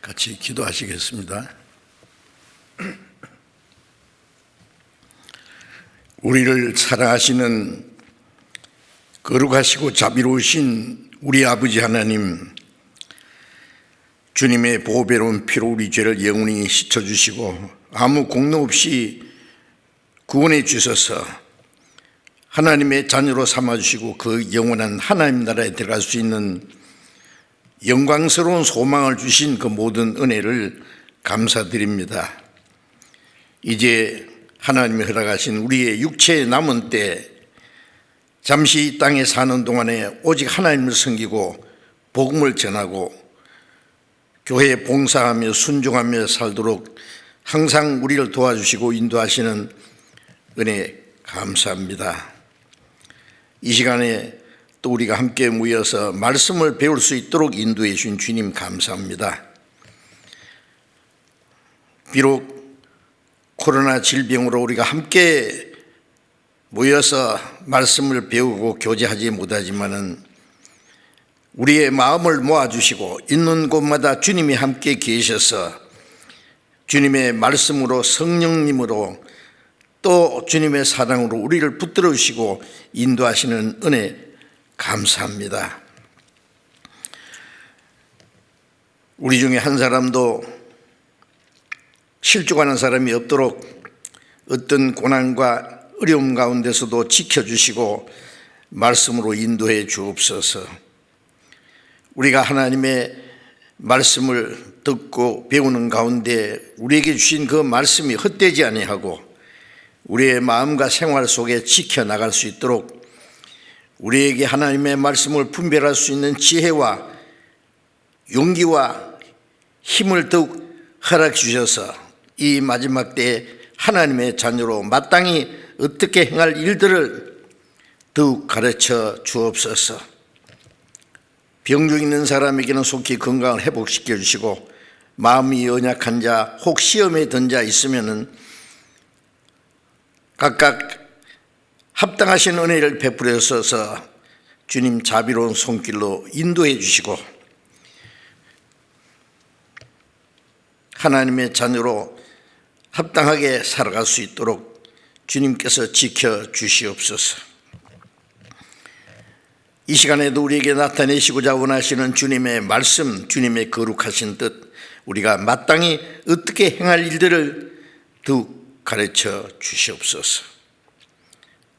같이 기도하시겠습니다. 우리를 사랑하시는 거룩하시고 자비로우신 우리 아버지 하나님, 주님의 보배로운 피로 우리 죄를 영원히 씻어주시고 아무 공로 없이 구원해 주셔서 하나님의 자녀로 삼아주시고 그 영원한 하나님 나라에 들어갈 수 있는 영광스러운 소망을 주신 그 모든 은혜를 감사드립니다. 이제 하나님이 허락하신 우리의 육체의 남은 때 잠시 이 땅에 사는 동안에 오직 하나님을 섬기고 복음을 전하고 교회에 봉사하며 순종하며 살도록 항상 우리를 도와주시고 인도하시는 은혜 감사합니다. 이 시간에 또 우리가 함께 모여서 말씀을 배울 수 있도록 인도해 주신 주님 감사합니다. 비록 코로나 질병으로 우리가 함께 모여서 말씀을 배우고 교제하지 못하지만은 우리의 마음을 모아주시고 있는 곳마다 주님이 함께 계셔서 주님의 말씀으로 성령님으로 또 주님의 사랑으로 우리를 붙들어 주시고 인도하시는 은혜 감사합니다. 우리 중에 한 사람도 실족하는 사람이 없도록 어떤 고난과 어려움 가운데서도 지켜주시고 말씀으로 인도해 주옵소서. 우리가 하나님의 말씀을 듣고 배우는 가운데 우리에게 주신 그 말씀이 헛되지 아니하고 우리의 마음과 생활 속에 지켜나갈 수 있도록 우리에게 하나님의 말씀을 분별할 수 있는 지혜와 용기와 힘을 더욱 허락해 주셔서 이 마지막 때에 하나님의 자녀로 마땅히 어떻게 행할 일들을 더욱 가르쳐 주옵소서. 병중 있는 사람에게는 속히 건강을 회복시켜 주시고 마음이 연약한 자, 혹 시험에 든 자 있으면은 각각 합당하신 은혜를 베풀어 주셔서 주님 자비로운 손길로 인도해 주시고 하나님의 자녀로 합당하게 살아갈 수 있도록 주님께서 지켜 주시옵소서. 이 시간에도 우리에게 나타내시고자 원하시는 주님의 말씀, 주님의 거룩하신 뜻, 우리가 마땅히 어떻게 행할 일들을 더욱 가르쳐 주시옵소서.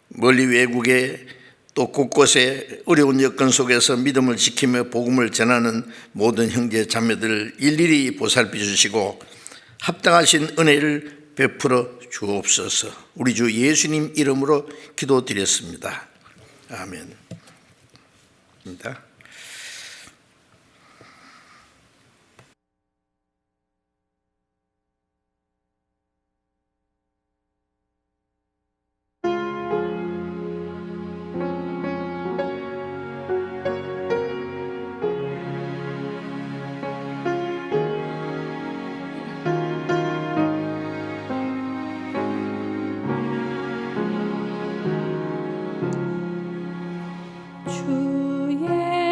멀리 외국에 또 곳곳에 어려운 여건 속에서 믿음을 지키며 복음을 전하는 모든 형제 자매들을 일일이 보살펴 주시고 합당하신 은혜를 베풀어 주옵소서. 우리 주 예수님 이름으로 기도드렸습니다. 아멘. 주의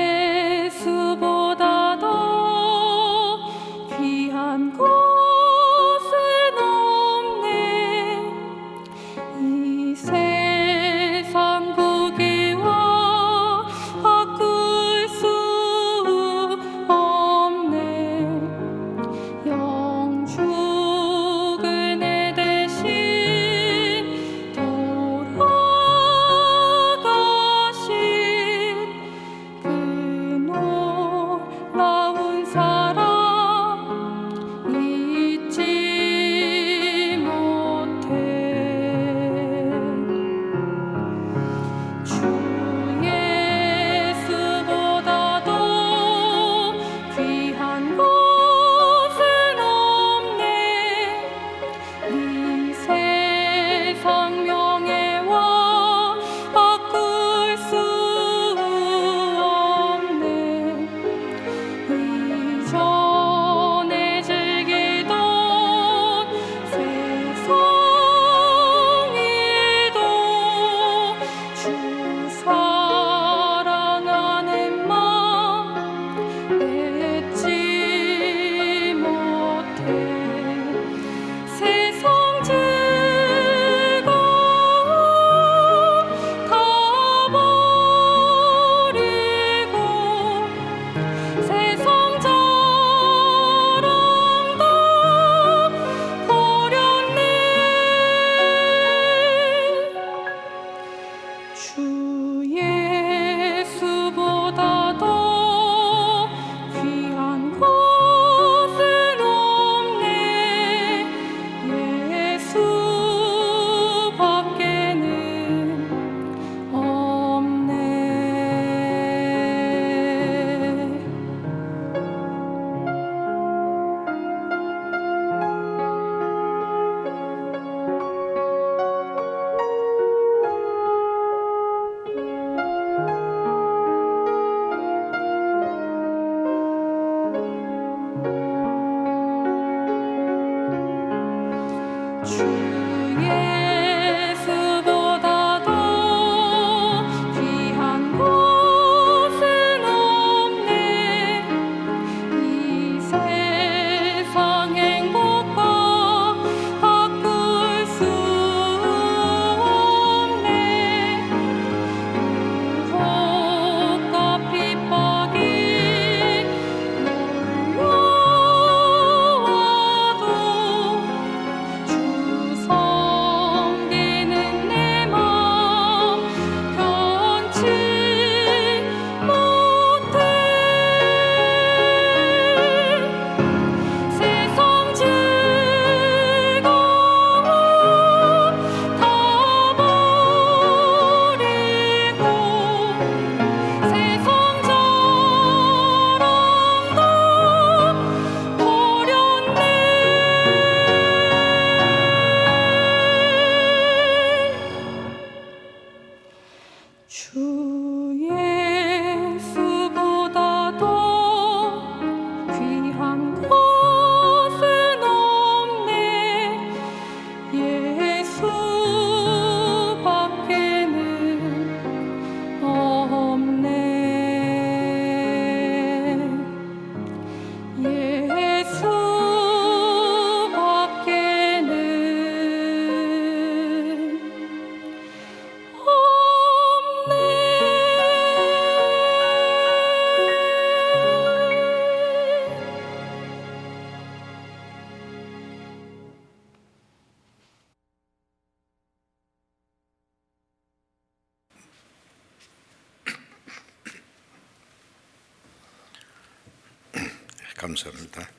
감사합니다.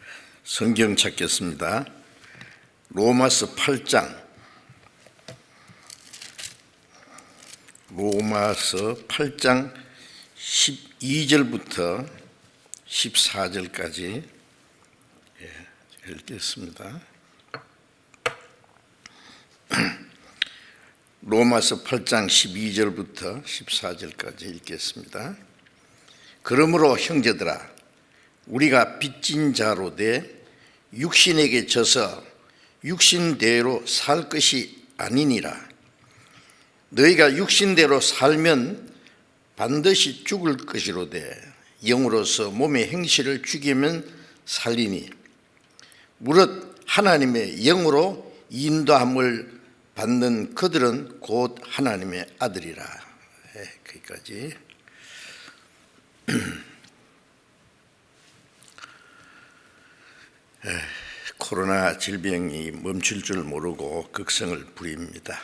성경 찾겠습니다. 로마서 8장, 로마서 8장 12절부터 14절까지 읽겠습니다. 로마서 8장 12절부터 14절까지 읽겠습니다. 그러므로 형제들아, 우리가 빚진 자로 돼 육신에게 져서 육신대로 살 것이 아니니라. 너희가 육신대로 살면 반드시 죽을 것이로되 영으로서 몸의 행실을 죽이면 살리니 무릇 하나님의 영으로 인도함을 받는 그들은 곧 하나님의 아들이라. 거기까지. 코로나 질병이 멈출 줄 모르고 극성을 부립니다.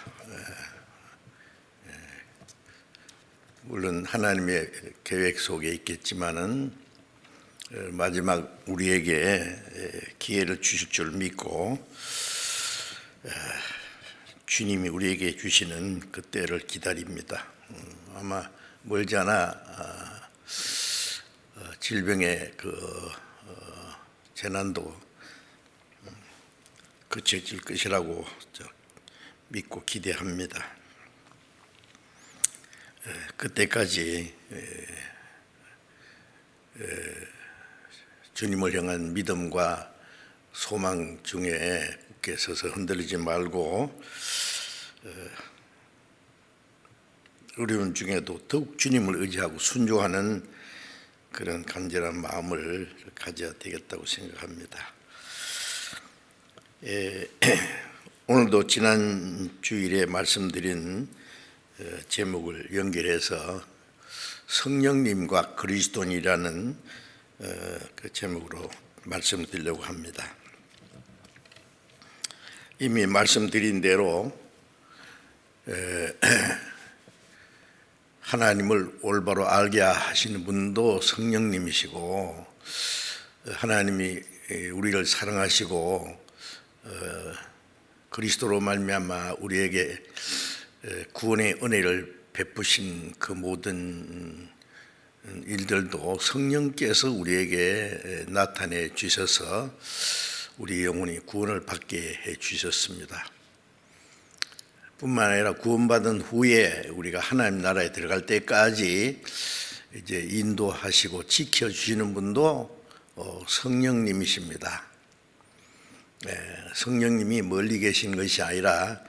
물론 하나님의 계획 속에 있겠지만은 마지막 우리에게 기회를 주실 줄 믿고 주님이 우리에게 주시는 그때를 기다립니다. 아마 멀지 않아 질병의 그 재난도 그쳐질 것이라고 믿고 기대합니다. 그때까지 주님을 향한 믿음과 소망 중에 굳게 서서 흔들리지 말고 어려운 중에도 더욱 주님을 의지하고 순종하는 그런 간절한 마음을 가져야 되겠다고 생각합니다. 오늘도 지난 주일에 말씀드린 제목을 연결해서 성령님과 그리스도인이라는 그 제목으로 말씀드리려고 합니다. 이미 말씀드린 대로 하나님을 올바로 알게 하시는 분도 성령님이시고 하나님이 우리를 사랑하시고 그리스도로 말미암아 우리에게 구원의 은혜를 베푸신 그 모든 일들도 성령께서 우리에게 나타내 주셔서 우리 영혼이 구원을 받게 해 주셨습니다. 뿐만 아니라 구원받은 후에 우리가 하나님 나라에 들어갈 때까지 이제 인도하시고 지켜주시는 분도 성령님이십니다. 성령님이 멀리 계신 것이 아니라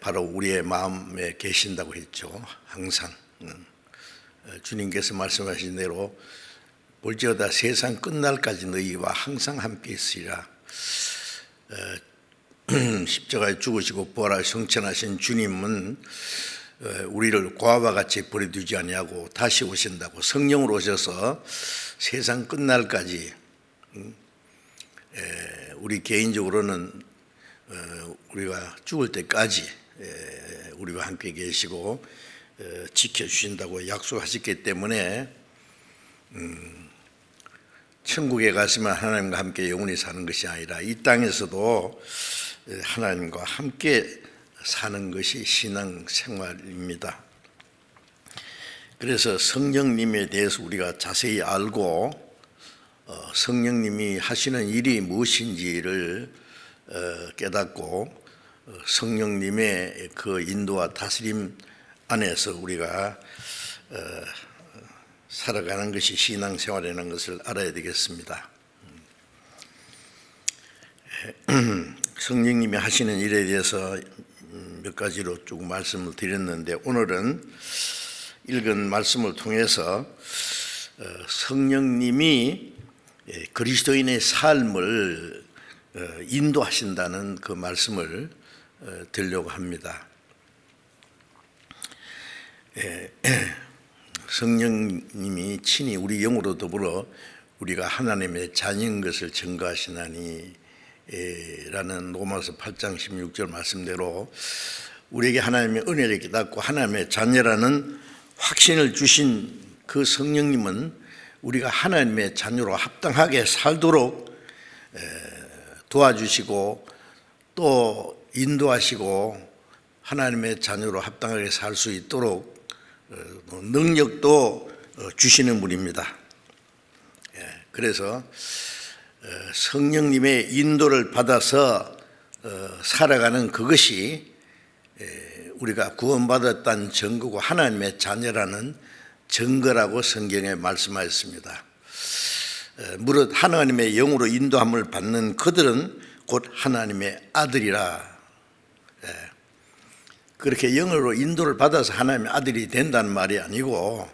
바로 우리의 마음에 계신다고 했죠. 항상 주님께서 말씀하신 대로 볼지어다 세상 끝날까지 너희와 항상 함께 있으리라. 십자가에 죽으시고 부활하여 성천하신 주님은 우리를 고아와 같이 버려두지 아니하고 다시 오신다고 성령으로 오셔서 세상 끝날까지 우리 개인적으로는 우리가 죽을 때까지 우리와 함께 계시고 지켜주신다고 약속하셨기 때문에 천국에 가시면 하나님과 함께 영원히 사는 것이 아니라 이 땅에서도 하나님과 함께 사는 것이 신앙생활입니다. 그래서 성령님에 대해서 우리가 자세히 알고 성령님이 하시는 일이 무엇인지를 깨닫고 성령님의 그 인도와 다스림 안에서 우리가 살아가는 것이 신앙생활이라는 것을 알아야 되겠습니다. 성령님이 하시는 일에 대해서 몇 가지로 쭉 말씀을 드렸는데 오늘은 읽은 말씀을 통해서 성령님이 그리스도인의 삶을 인도하신다는 그 말씀을 드리려고 합니다. 성령님이 친히 우리 영으로 더불어 우리가 하나님의 자녀인 것을 증거하시나니 라는 로마서 8장 16절 말씀대로 우리에게 하나님의 은혜를 깨닫고 하나님의 자녀라는 확신을 주신 그 성령님은 우리가 하나님의 자녀로 합당하게 살도록 도와주시고 또 인도하시고 하나님의 자녀로 합당하게 살 수 있도록 능력도 주시는 분입니다. 그래서 성령님의 인도를 받아서 살아가는 그것이 우리가 구원받았다는 증거고 하나님의 자녀라는 증거라고 성경에 말씀하였습니다. 무릇 하나님의 영으로 인도함을 받는 그들은 곧 하나님의 아들이라. 그렇게 영으로 인도를 받아서 하나님의 아들이 된다는 말이 아니고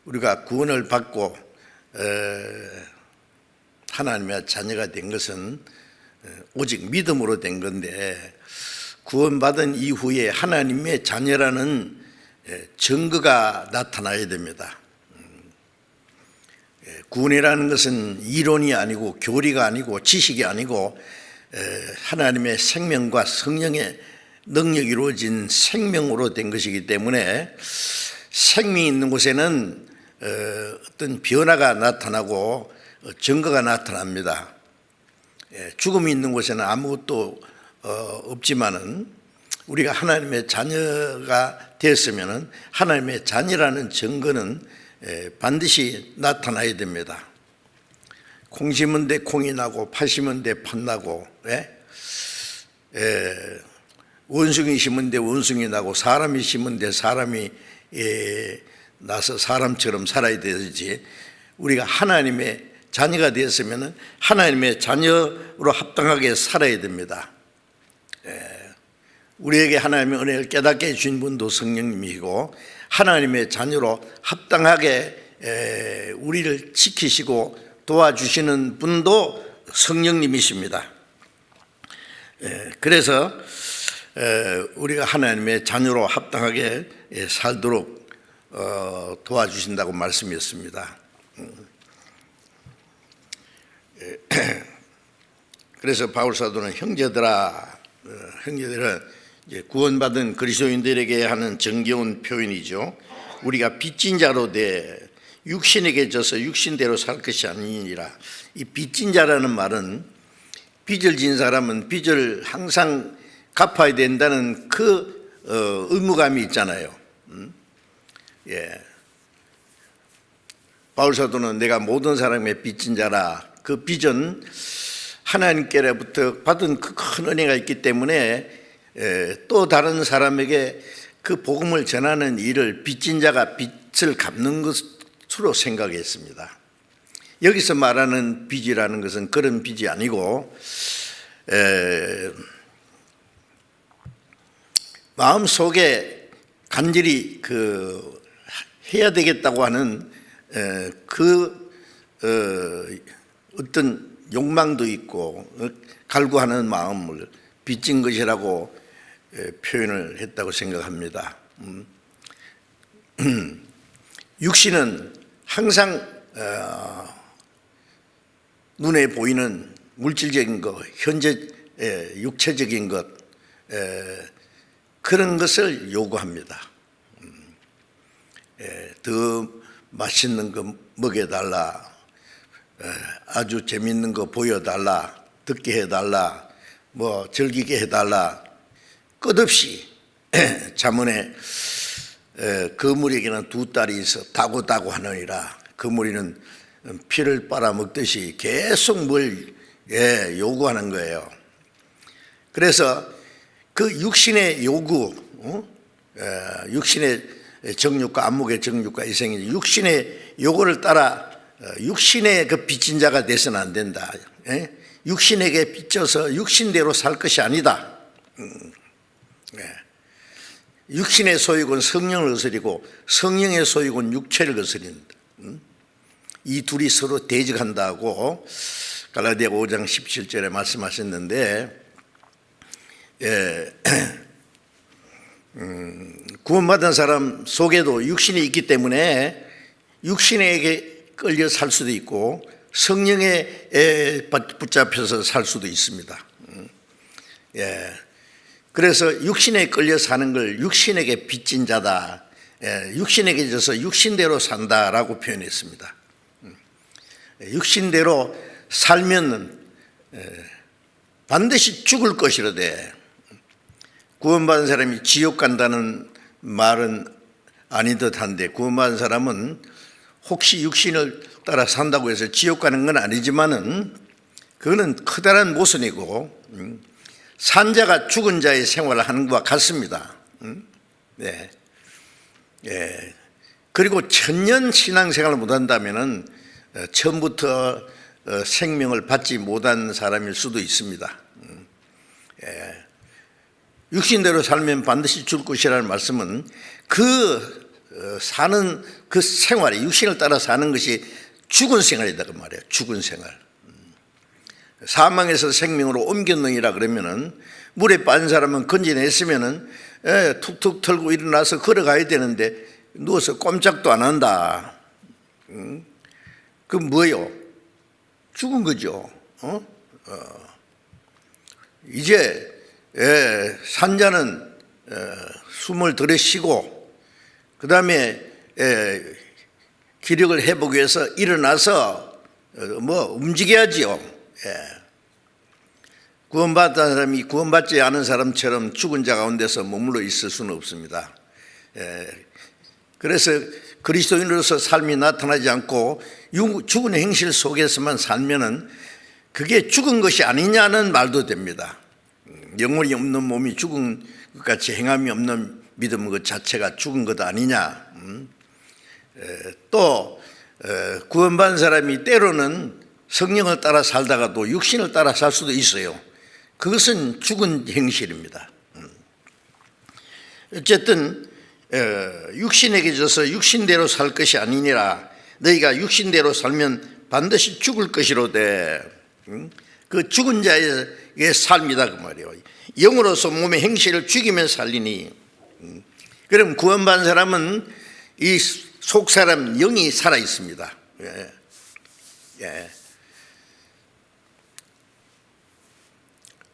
우리가 구원을 받고 하나님의 자녀가 된 것은 오직 믿음으로 된 건데 구원받은 이후에 하나님의 자녀라는 증거가 나타나야 됩니다. 구원이라는 것은 이론이 아니고 교리가 아니고 지식이 아니고 하나님의 생명과 성령의 능력이 이루어진 생명으로 된 것이기 때문에 생명이 있는 곳에는 어떤 변화가 나타나고 증거가 나타납니다. 죽음이 있는 곳에는 아무것도 없지만은 우리가 하나님의 자녀가 되었으면은 하나님의 자녀라는 증거는 반드시 나타나야 됩니다. 콩 심은 데 콩이 나고 팥 심은 데 팥 나고 원숭이 심은 데 원숭이 나고 사람이 심은 데 사람이 나서 사람처럼 살아야 되지. 우리가 하나님의 자녀가 되었으면 하나님의 자녀로 합당하게 살아야 됩니다. 우리에게 하나님의 은혜를 깨닫게 해주신 분도 성령님이고 하나님의 자녀로 합당하게 우리를 지키시고 도와주시는 분도 성령님이십니다. 그래서 우리가 하나님의 자녀로 합당하게 살도록 도와주신다고 말씀했습니다. 그래서 바울 사도는 형제들아, 형제들은 구원받은 그리스도인들에게 하는 정겨운 표현이죠. 우리가 빚진 자로 돼 육신에게 져서 육신대로 살 것이 아니니라. 이 빚진 자라는 말은 빚을 진 사람은 빚을 항상 갚아야 된다는 그 의무감이 있잖아요. 바울 사도는 내가 모든 사람의 빚진 자라. 그 빚은 하나님께로부터 받은 그 큰 은혜가 있기 때문에 또 다른 사람에게 그 복음을 전하는 일을 빚진 자가 빚을 갚는 것으로 생각했습니다. 여기서 말하는 빚이라는 것은 그런 빚이 아니고 마음 속에 간절히 해야 되겠다고 하는 어떤 욕망도 있고 갈구하는 마음을 빚진 것이라고 표현을 했다고 생각합니다. 육신은 항상 눈에 보이는 물질적인 것, 현재 육체적인 것, 그런 것을 요구합니다. 더 맛있는 거 먹여달라, 아주 재밌는 거 보여달라, 듣게 해달라, 즐기게 해달라. 끝없이 잠언에 거물에게는 두 딸이 있어 다고다고 하느니라. 거물이는 피를 빨아먹듯이 계속 뭘 요구하는 거예요. 그래서 그 육신의 요구, 육신의 정욕과 안목의 정욕과 이생의 육신의 요구를 따라 육신의 그 빚진 자가 되서는 안 된다. 육신에게 빚져서 육신대로 살 것이 아니다. 육신의 소유는 성령을 거스리고 성령의 소유는 육체를 거스린다. 이 둘이 서로 대적한다고 갈라디아 5장 17절에 말씀하셨는데, 구원받은 사람 속에도 육신이 있기 때문에 육신에게 끌려 살 수도 있고 성령에 붙잡혀서 살 수도 있습니다. 그래서 육신에 끌려 사는 걸 육신에게 빚진 자다, 육신에게 져서 육신대로 산다라고 표현했습니다. 육신대로 살면 반드시 죽을 것이로되, 구원받은 사람이 지옥 간다는 말은 아닌 듯한데, 구원받은 사람은 혹시 육신을 따라 산다고 해서 지옥 가는 건 아니지만은 그거는 커다란 모순이고, 산자가 죽은 자의 생활을 하는 것과 같습니다. 그리고 천년 신앙생활을 못한다면은 처음부터 생명을 받지 못한 사람일 수도 있습니다. 육신대로 살면 반드시 죽을 것이라는 말씀은 사는 그 생활이, 육신을 따라 사는 것이 죽은 생활이다 그 말이에요. 죽은 생활. 사망에서 생명으로 옮겼느니라 그러면은, 물에 빠진 사람은 건져냈으면은 툭툭 털고 일어나서 걸어가야 되는데 누워서 꼼짝도 안 한다. 그럼 뭐예요? 죽은 거죠. 이제 산자는 숨을 들여 쉬고 그 다음에 기력을 회복하기 위해서 일어나서 움직여야지요. 구원받은 사람이 구원받지 않은 사람처럼 죽은 자 가운데서 머물러 있을 수는 없습니다. 그래서 그리스도인으로서 삶이 나타나지 않고 죽은 행실 속에서만 살면은 그게 죽은 것이 아니냐는 말도 됩니다. 영혼이 없는 몸이 죽은 것 같이 행함이 없는 믿음 그 자체가 죽은 것 아니냐. 또 구원받은 사람이 때로는 성령을 따라 살다가도 육신을 따라 살 수도 있어요. 그것은 죽은 행실입니다. 어쨌든 육신에게 져서 육신대로 살 것이 아니니라. 너희가 육신대로 살면 반드시 죽을 것이로되, 그 죽은 자의 삶이다 그 말이에요. 영으로서 몸의 행실을 죽이면 살리니. 그럼 구원받은 사람은 이 속사람 영이 살아 있습니다.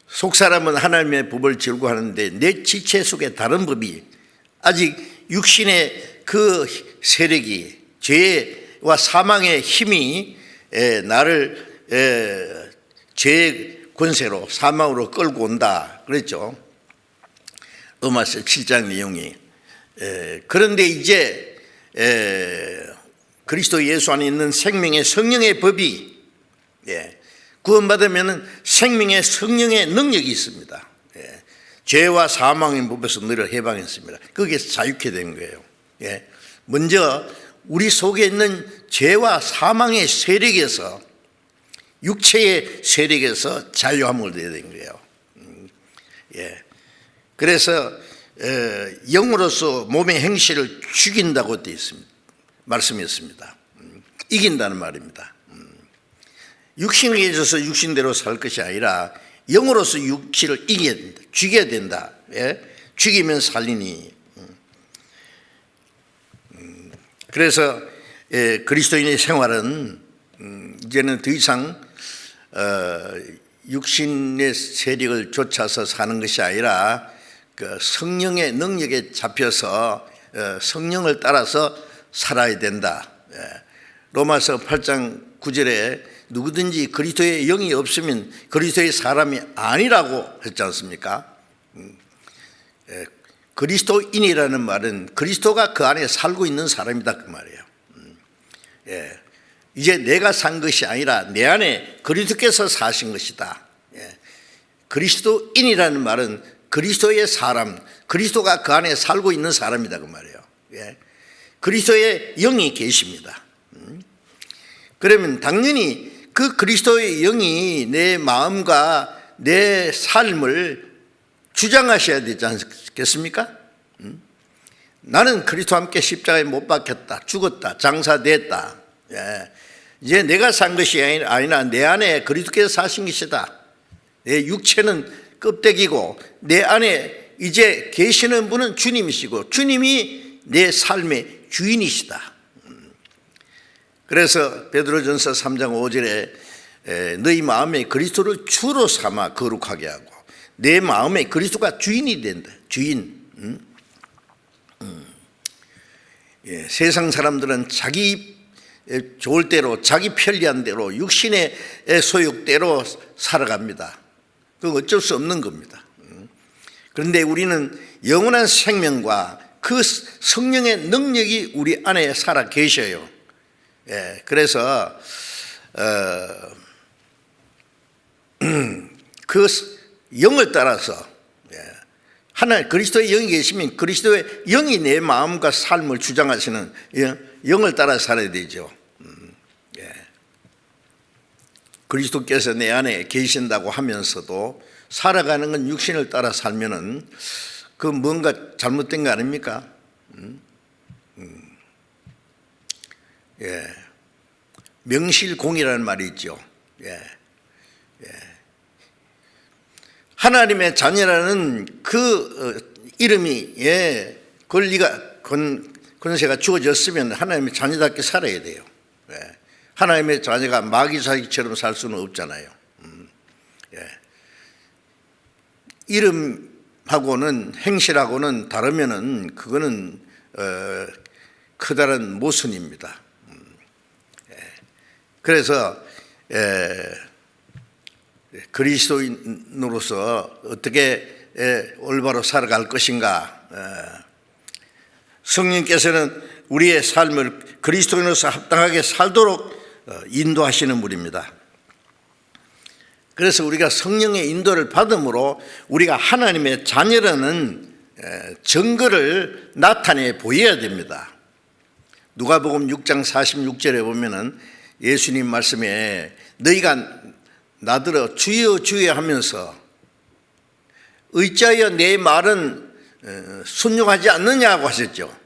속사람은 하나님의 법을 즐거워하는데 내 지체 속에 다른 법이, 아직 육신의 그 세력이, 죄와 사망의 힘이 나를 죄의 권세로 사망으로 끌고 온다 그랬죠. 로마서 7장 내용이. 그런데 이제 그리스도 예수 안에 있는 생명의 성령의 법이, 구원받으면 생명의 성령의 능력이 있습니다. 죄와 사망의 법에서 너를 해방했습니다. 거기에서 자유케 된 거예요. 먼저 우리 속에 있는 죄와 사망의 세력에서 육체의 세력에서 자유함을 얻어야 된 거예요. 예. 그래서 영으로서 몸의 행실을 죽인다고 되어 있습니다. 말씀했습니다. 이긴다는 말입니다. 육신에 있어서 육신대로 살 것이 아니라 영으로서 육신을 이겨야 된다. 죽여야 된다. 예? 죽이면 살리니. 그래서 그리스도인의 생활은 이제는 더 이상 육신의 세력을 쫓아서 사는 것이 아니라 그 성령의 능력에 잡혀서 성령을 따라서 살아야 된다. 로마서 8장 9절에 누구든지 그리스도의 영이 없으면 그리스도의 사람이 아니라고 했지 않습니까? 그리스도인이라는 말은 그리스도가 그 안에 살고 있는 사람이다 그 말이에요. 이제 내가 산 것이 아니라 내 안에 그리스도께서 사신 것이다. 그리스도인이라는 말은 그리스도의 사람, 그리스도가 그 안에 살고 있는 사람이다 그 말이에요. 그리스도의 영이 계십니다. 그러면 당연히 그 그리스도의 영이 내 마음과 내 삶을 주장하셔야 되지 않겠습니까? 나는 그리스도와 함께 십자가에 못 박혔다, 죽었다, 장사됐다. 이제 내가 산 것이 아니라 내 안에 그리스도께서 사신 것이다. 내 육체는 껍데기고 내 안에 이제 계시는 분은 주님이시고 주님이 내 삶의 주인이시다. 그래서 베드로전서 3장 5절에 너희 마음에 그리스도를 주로 삼아 거룩하게 하고 내 마음에 그리스도가 주인이 된다. 주인. 세상 사람들은 자기 좋을 대로 자기 편리한 대로 육신의 소욕대로 살아갑니다. 그건 어쩔 수 없는 겁니다. 그런데 우리는 영원한 생명과 그 성령의 능력이 우리 안에 살아 계셔요. 그래서 그 영을 따라서 하나님 그리스도의 영이 계시면 그리스도의 영이 내 마음과 삶을 주장하시는 영을 따라 살아야 되죠. 그리스도께서 내 안에 계신다고 하면서도 살아가는 건 육신을 따라 살면은 그 뭔가 잘못된 거 아닙니까? 명실공히라는 말이 있죠. 하나님의 자녀라는 그 이름이 권리가 권세가 주어졌으면 하나님의 자녀답게 살아야 돼요. 하나님의 자녀가 마귀 자식처럼 살 수는 없잖아요. 이름하고는 행실하고는 다르면은 그거는 커다란 모순입니다. 그래서 그리스도인으로서 어떻게 올바로 살아갈 것인가. 성령께서는 우리의 삶을 그리스도인으로서 합당하게 살도록 인도하시는 분입니다. 그래서 우리가 성령의 인도를 받음으로 우리가 하나님의 자녀라는 증거를 나타내 보여야 됩니다. 누가복음 6장 46절에 보면은 예수님 말씀에 너희가 나더러 주여 주여 하면서 어찌하여 내 말은 순종하지 않느냐고 하셨죠.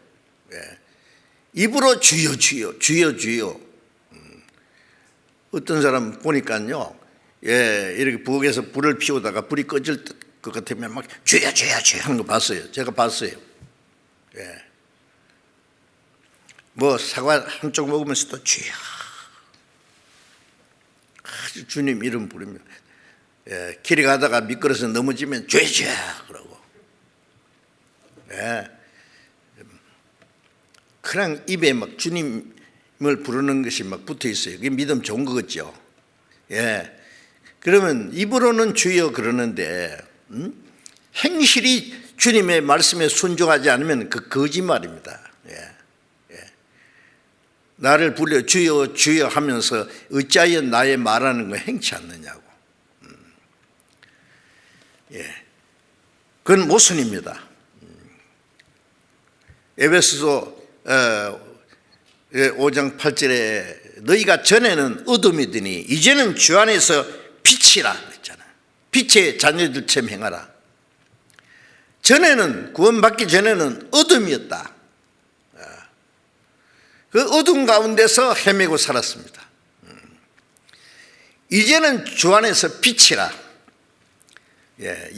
입으로 주여 주여 주여 주여. 어떤 사람 보니까요, 이렇게 부엌에서 불을 피우다가 불이 꺼질 것 같으면 막 주여 주여 주여 하는 거 봤어요. 제가 봤어요. 뭐 사과 한쪽 먹으면서도 주여, 아주 주님 이름 부릅니다. 길에 가다가 미끄러서 넘어지면 주여 주여 그러고. 그냥 입에 막 주님을 부르는 것이 막 붙어 있어요. 그게 믿음 좋은 거겠죠. 그러면 입으로는 주여 그러는데 행실이 주님의 말씀에 순종하지 않으면 그 거짓말입니다. 나를 불러 주여 주여 하면서 어찌하여 나의 말하는 거 행치 않느냐고. 그건 모순입니다. 에베소서 5장 8절에 너희가 전에는 어둠이더니 이제는 주 안에서 빛이라 그랬잖아. 빛의 자녀들처럼 행하라. 전에는, 구원받기 전에는 어둠이었다. 그 어둠 가운데서 헤매고 살았습니다. 이제는 주 안에서 빛이라.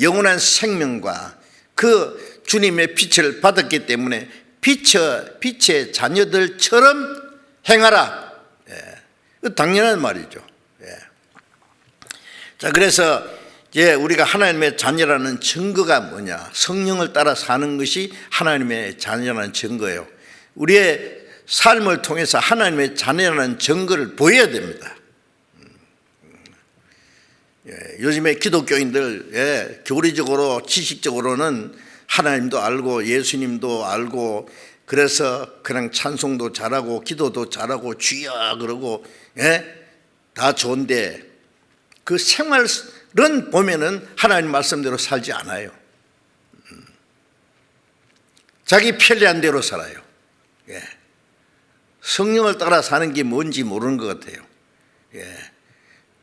영원한 생명과 그 주님의 빛을 받았기 때문에 빛의 자녀들처럼 행하라. 당연한 말이죠. 자, 그래서 우리가 하나님의 자녀라는 증거가 뭐냐? 성령을 따라 사는 것이 하나님의 자녀라는 증거예요. 우리의 삶을 통해서 하나님의 자녀라는 증거를 보여야 됩니다. 요즘에 기독교인들 교리적으로 지식적으로는 하나님도 알고 예수님도 알고 그래서 그냥 찬송도 잘하고 기도도 잘하고 주여 그러고 다 좋은데 그 생활은 보면은 하나님 말씀대로 살지 않아요. 자기 편리한 대로 살아요. 성령을 따라 사는 게 뭔지 모르는 것 같아요.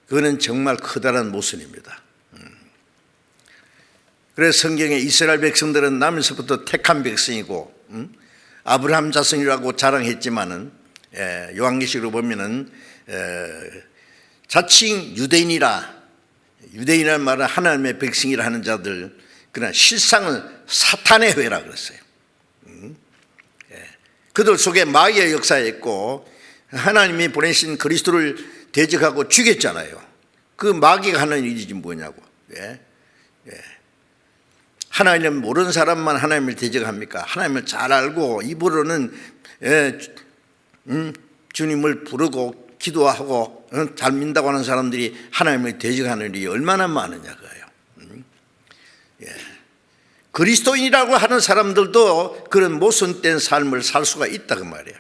그거는 정말 커다란 모순입니다. 그래서 성경에 이스라엘 백성들은 나면서부터 택한 백성이고 아브라함 자손이라고 자랑했지만은 요한계시록으로 보면은 자칭 유대인이라는 말은 하나님의 백성이라 하는 자들, 그러나 실상은 사탄의 회라 그랬어요. 그들 속에 마귀의 역사였고 하나님이 보내신 그리스도를 대적하고 죽였잖아요. 그 마귀가 하는 일이지 뭐냐고. 하나님을 모르는 사람만 하나님을 대적합니까? 하나님을 잘 알고 입으로는 주님을 부르고 기도하고 잘 믿는다고 하는 사람들이 하나님을 대적하는 일이 얼마나 많으냐 그거예요. 그리스도인이라고 하는 사람들도 그런 모순된 삶을 살 수가 있다 그 말이에요.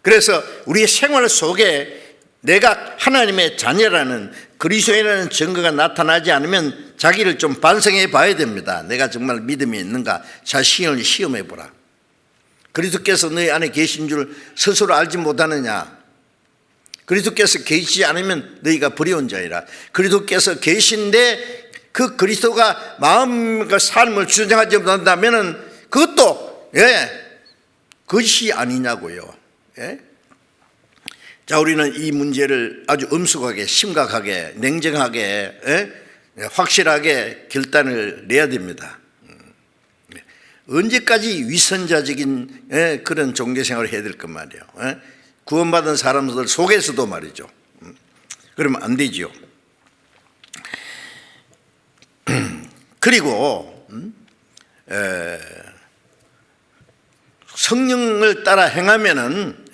그래서 우리의 생활 속에 내가 하나님의 자녀라는 그리스도인이라는 증거가 나타나지 않으면 자기를 좀 반성해 봐야 됩니다. 내가 정말 믿음이 있는가 자신을 시험해 보라. 그리스도께서 너희 안에 계신 줄 스스로 알지 못하느냐. 그리스도께서 계시지 않으면 너희가 버려온 자이라. 그리스도께서 계신데 그 그리스도가 마음과 삶을 주장하지 못한다면 그것도 그것이 아니냐고요. 자, 우리는 이 문제를 아주 엄숙하게 심각하게 냉정하게 확실하게 결단을 내야 됩니다. 언제까지 위선자적인 그런 종교생활을 해야 될 것 말이에요. 구원받은 사람들 속에서도 말이죠. 그러면 안 되지요. 그리고 성령을 따라 행하면은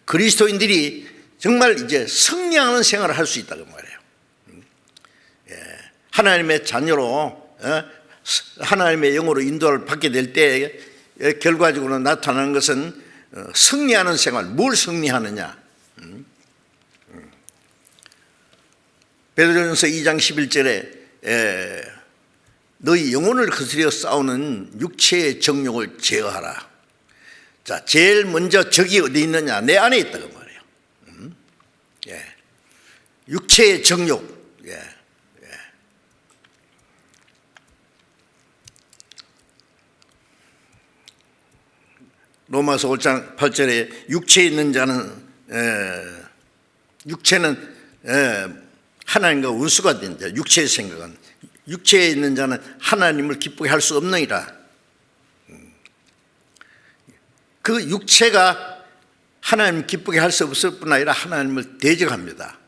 그리스도인들이 정말 이제 승리하는 생활을 할 수 있다고 말해요. 하나님의 자녀로 하나님의 영으로 인도를 받게 될 때 결과적으로 나타나는 것은 승리하는 생활. 뭘 승리하느냐? 베드로전서 2장 11절에 너희 영혼을 거스려 싸우는 육체의 정욕을 제어하라. 자, 제일 먼저 적이 어디 있느냐? 내 안에 있다고 말해요. 육체의 정욕. 로마서 5장 8절에 육체에 있는 자는 육체는 하나님과 원수가 된다. 육체의 생각은 육체에 있는 자는 하나님을 기쁘게 할 수 없느니라. 그 육체가 하나님 기쁘게 할 수 없을 뿐 아니라 하나님을 대적합니다.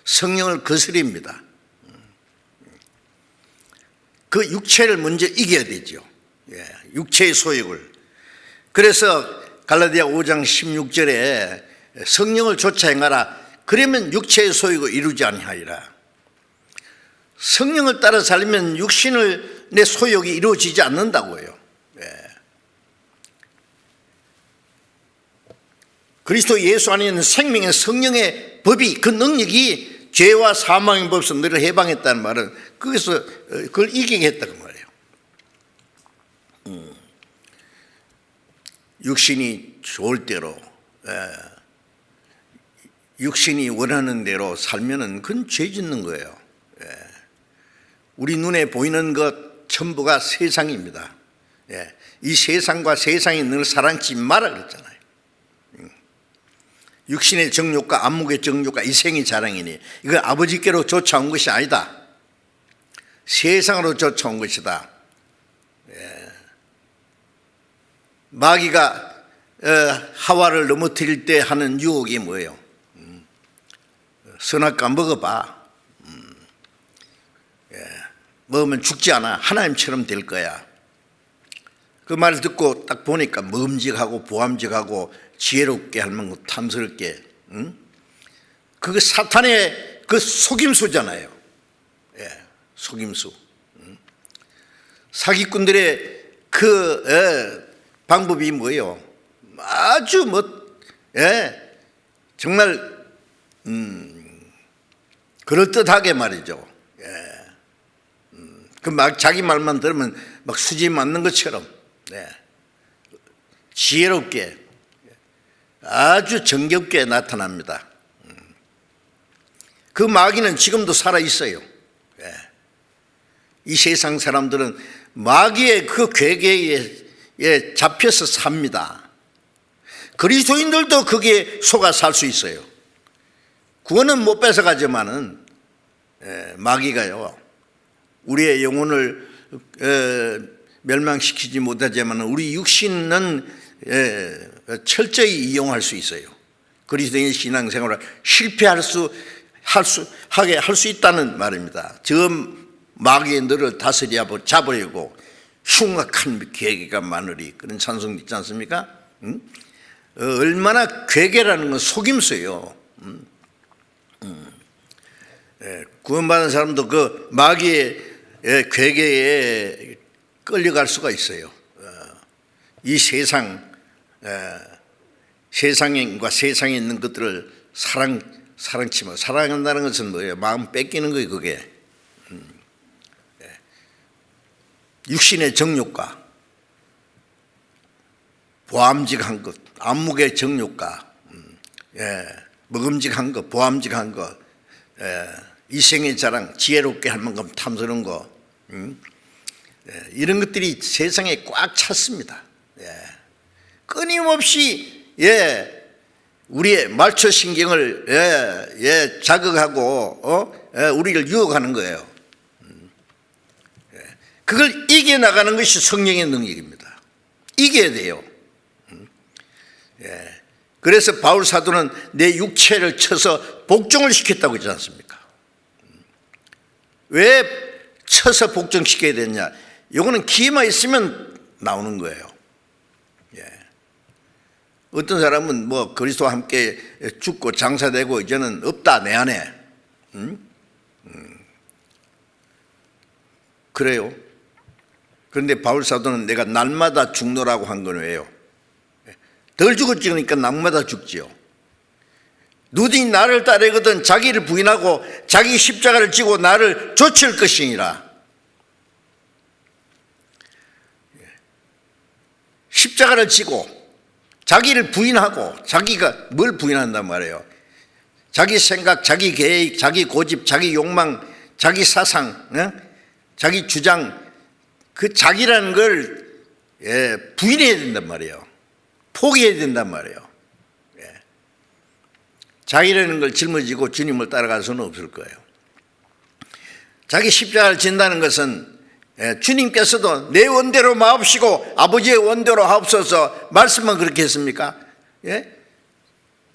성령을 거스립니다. 그 육체를 먼저 이겨야 되죠. 육체의 소욕을. 그래서 갈라디아 5장 16절에 성령을 쫓아 행하라. 그러면 육체의 소욕을 이루지 아니하리라. 성령을 따라 살면 육신을 내 소욕이 이루어지지 않는다고요. 그리스도 예수 안에 있는 생명의 성령의 법이 그 능력이 죄와 사망의 법에서 너를 해방했다는 말은 거기서 그걸 이기게 했다고 말이에요. 육신이 좋을 대로, 육신이 원하는 대로 살면은 그건 죄 짓는 거예요. 우리 눈에 보이는 것 전부가 세상입니다. 이 세상과 세상이 늘 사랑치 마라 그랬잖아요. 육신의 정욕과 안목의 정욕과 이생의 자랑이니 이건 아버지께로 쫓아온 것이 아니다. 세상으로 쫓아온 것이다. 마귀가 하와를 넘어뜨릴 때 하는 유혹이 뭐예요? 선악과 먹어봐. 먹으면 죽지 않아. 하나님처럼 될 거야. 그 말을 듣고 딱 보니까 먹음직하고 보암직하고 지혜롭게 할 만큼 탐스럽게, 그거 사탄의 그 속임수잖아요. 속임수. 사기꾼들의 그 방법이 뭐예요? 아주 정말 그럴듯하게 말이죠. 그 막 자기 말만 들으면 막 수지 맞는 것처럼 지혜롭게 아주 정겹게 나타납니다. 그 마귀는 지금도 살아 있어요. 이 세상 사람들은 마귀의 그 괴계에 잡혀서 삽니다. 그리스도인들도 거기에 속아 살 수 있어요. 구원은 못 뺏어가지만은 마귀가요 우리의 영혼을 멸망시키지 못하지만 우리 육신은 철저히 이용할 수 있어요. 그리스도인의 신앙생활을 실패할 수 있다는 말입니다. 저 마귀의 너를 다스려 잡으려고 흉악한 계획가 마누리 그런 찬송도 있지 않습니까? 얼마나 괴계라는 건 속임수예요. 구원받은 사람도 그 마귀의 괴계에 끌려갈 수가 있어요. 이 세상과 세상에 있는 것들을 사랑치면 사랑한다는 것은 뭐예요? 마음 뺏기는 거예요. 그게 육신의 정욕과 보암직한 것, 안목의 정욕과 먹음직한 것, 보암직한 것, 이생의 자랑, 지혜롭게 할 만큼 탐스러운 거, 이런 것들이 세상에 꽉 찼습니다. 끊임없이 우리의 말초신경을 자극하고 우리를 유혹하는 거예요. 그걸 이겨나가는 것이 성령의 능력입니다. 이겨야 돼요. 그래서 바울 사도는 내 육체를 쳐서 복종을 시켰다고 하지 않습니까? 왜 쳐서 복종시켜야 되냐? 이거는 기회만 있으면 나오는 거예요. 어떤 사람은 뭐 그리스도와 함께 죽고 장사되고 이제는 없다 내 안에. 그래요. 그런데 바울 사도는 내가 날마다 죽노라고 한 건 왜요? 덜 죽었지 그러니까 날마다 죽지요. 누구든지 나를 따르거든 자기를 부인하고 자기 십자가를 지고 나를 좇을 것이니라. 십자가를 지고 자기를 부인하고, 자기가 뭘 부인한단 말이에요? 자기 생각, 자기 계획, 자기 고집, 자기 욕망, 자기 사상, 자기 주장, 그 자기라는 걸 부인해야 된단 말이에요. 포기해야 된단 말이에요. 자기라는 걸 짊어지고 주님을 따라갈 수는 없을 거예요. 자기 십자가를 진다는 것은 주님께서도 내 원대로 마옵시고 아버지의 원대로 하옵소서 말씀만 그렇게 했습니까?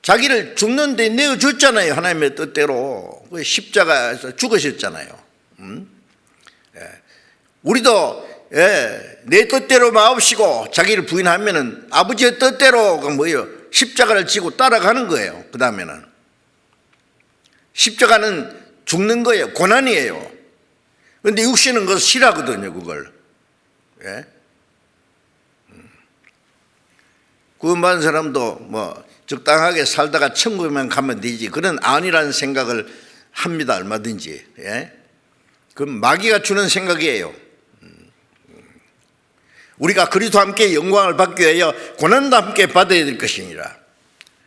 자기를 죽는데 내어줬잖아요. 하나님의 뜻대로 십자가에서 죽으셨잖아요. 우리도 내 뜻대로 마옵시고 자기를 부인하면은 아버지의 뜻대로가 뭐예요? 십자가를 지고 따라가는 거예요. 그 다음에는 십자가는 죽는 거예요. 고난이에요. 그런데 육신은 그걸 싫어하거든요. 그걸. 구원받은 사람도 뭐 적당하게 살다가 천국에만 가면 되지 그런 아니라는 생각을 합니다. 얼마든지. 그건 마귀가 주는 생각이에요. 우리가 그리스도와 함께 영광을 받기 위하여 고난도 함께 받아야 될 것이니라.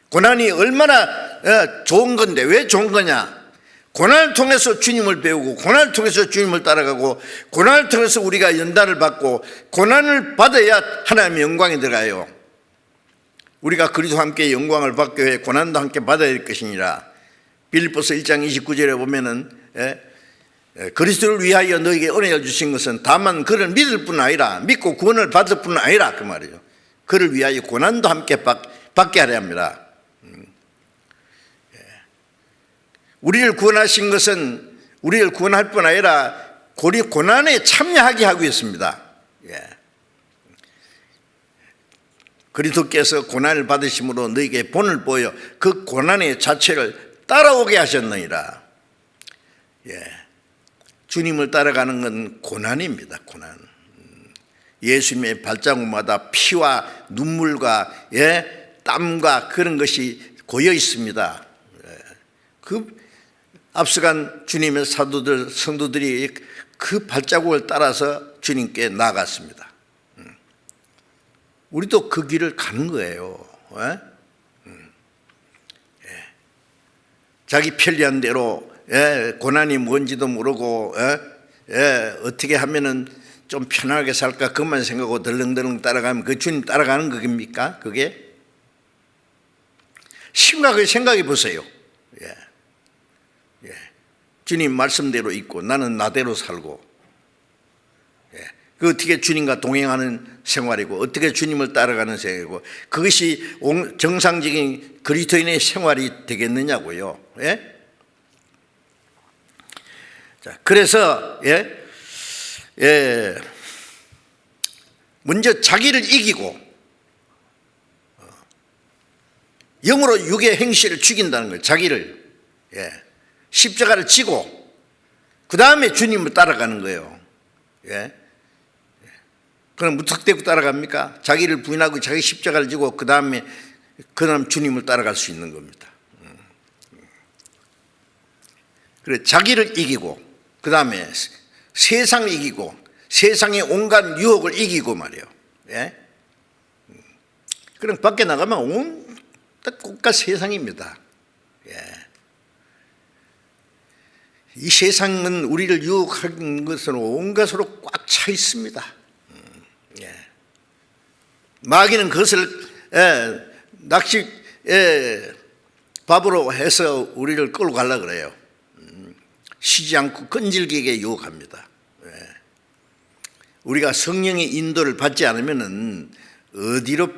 고난이 얼마나 좋은 건데, 왜 좋은 거냐? 고난을 통해서 주님을 배우고, 고난을 통해서 주님을 따라가고, 고난을 통해서 우리가 연단을 받고, 고난을 받아야 하나님의 영광이 들어가요. 우리가 그리스도와 함께 영광을 받기 위해 고난도 함께 받아야 될 것이니라. 빌립보서 1장 29절에 보면은 그리스도를 위하여 너에게 은혜를 주신 것은 다만 그를 믿을 뿐 아니라, 믿고 구원을 받을 뿐 아니라 그 말이죠. 그를 위하여 고난도 함께 받게 하려 합니다. 우리를 구원하신 것은 우리를 구원할 뿐 아니라 고난에 참여하게 하고 있습니다. 그리스도께서 고난을 받으심으로 너에게 본을 보여 그 고난의 자체를 따라오게 하셨느니라. 주님을 따라가는 건 고난입니다. 고난. 예수님의 발자국마다 피와 눈물과 땀과 그런 것이 고여 있습니다. 그 앞서간 주님의 사도들, 성도들이 그 발자국을 따라서 주님께 나아갔습니다. 우리도 그 길을 가는 거예요. 자기 편리한 대로 고난이 뭔지도 모르고 어떻게 하면은 좀 편하게 살까 그것만 생각하고 덜렁덜렁 따라가면 그 주님 따라가는 겁니까? 그게? 심각하게 생각해 보세요. 주님 말씀대로 있고 나는 나대로 살고, 그 어떻게 주님과 동행하는 생활이고 어떻게 주님을 따라가는 생활이고, 그것이 정상적인 그리스도인의 생활이 되겠느냐고요. 자, 그래서 먼저 자기를 이기고 영으로 육의 행실을 죽인다는 거예요. 자기를 십자가를 지고 그 다음에 주님을 따라가는 거예요. 그럼 무턱대고 따라갑니까? 자기를 부인하고 자기 십자가를 지고 그 다음 주님을 따라갈 수 있는 겁니다. 그래, 자기를 이기고 그 다음에 세상을 이기고 세상의 온갖 유혹을 이기고 말이에요. 그럼 밖에 나가면 온 꽃과 세상입니다. 이 세상은 우리를 유혹하는 것으로 온갖으로 꽉 차 있습니다. 마귀는 그것을 낚시 밥으로 해서 우리를 끌고 가려고 그래요. 쉬지 않고 끈질기게 유혹합니다. 우리가 성령의 인도를 받지 않으면 어디로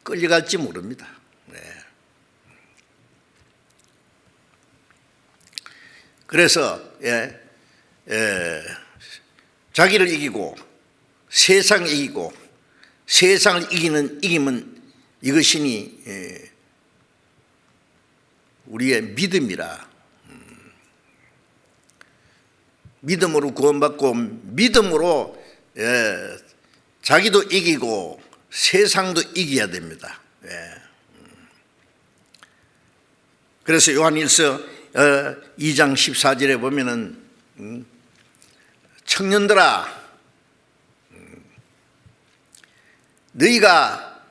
끌려갈지 모릅니다. 그래서 자기를 이기고 세상을 이기고 세상을 이기면 이것이니 우리의 믿음이라. 믿음으로 구원받고 믿음으로 자기도 이기고 세상도 이겨야 됩니다. 그래서 요한일서 2장 14절에 보면은 청년들아 너희가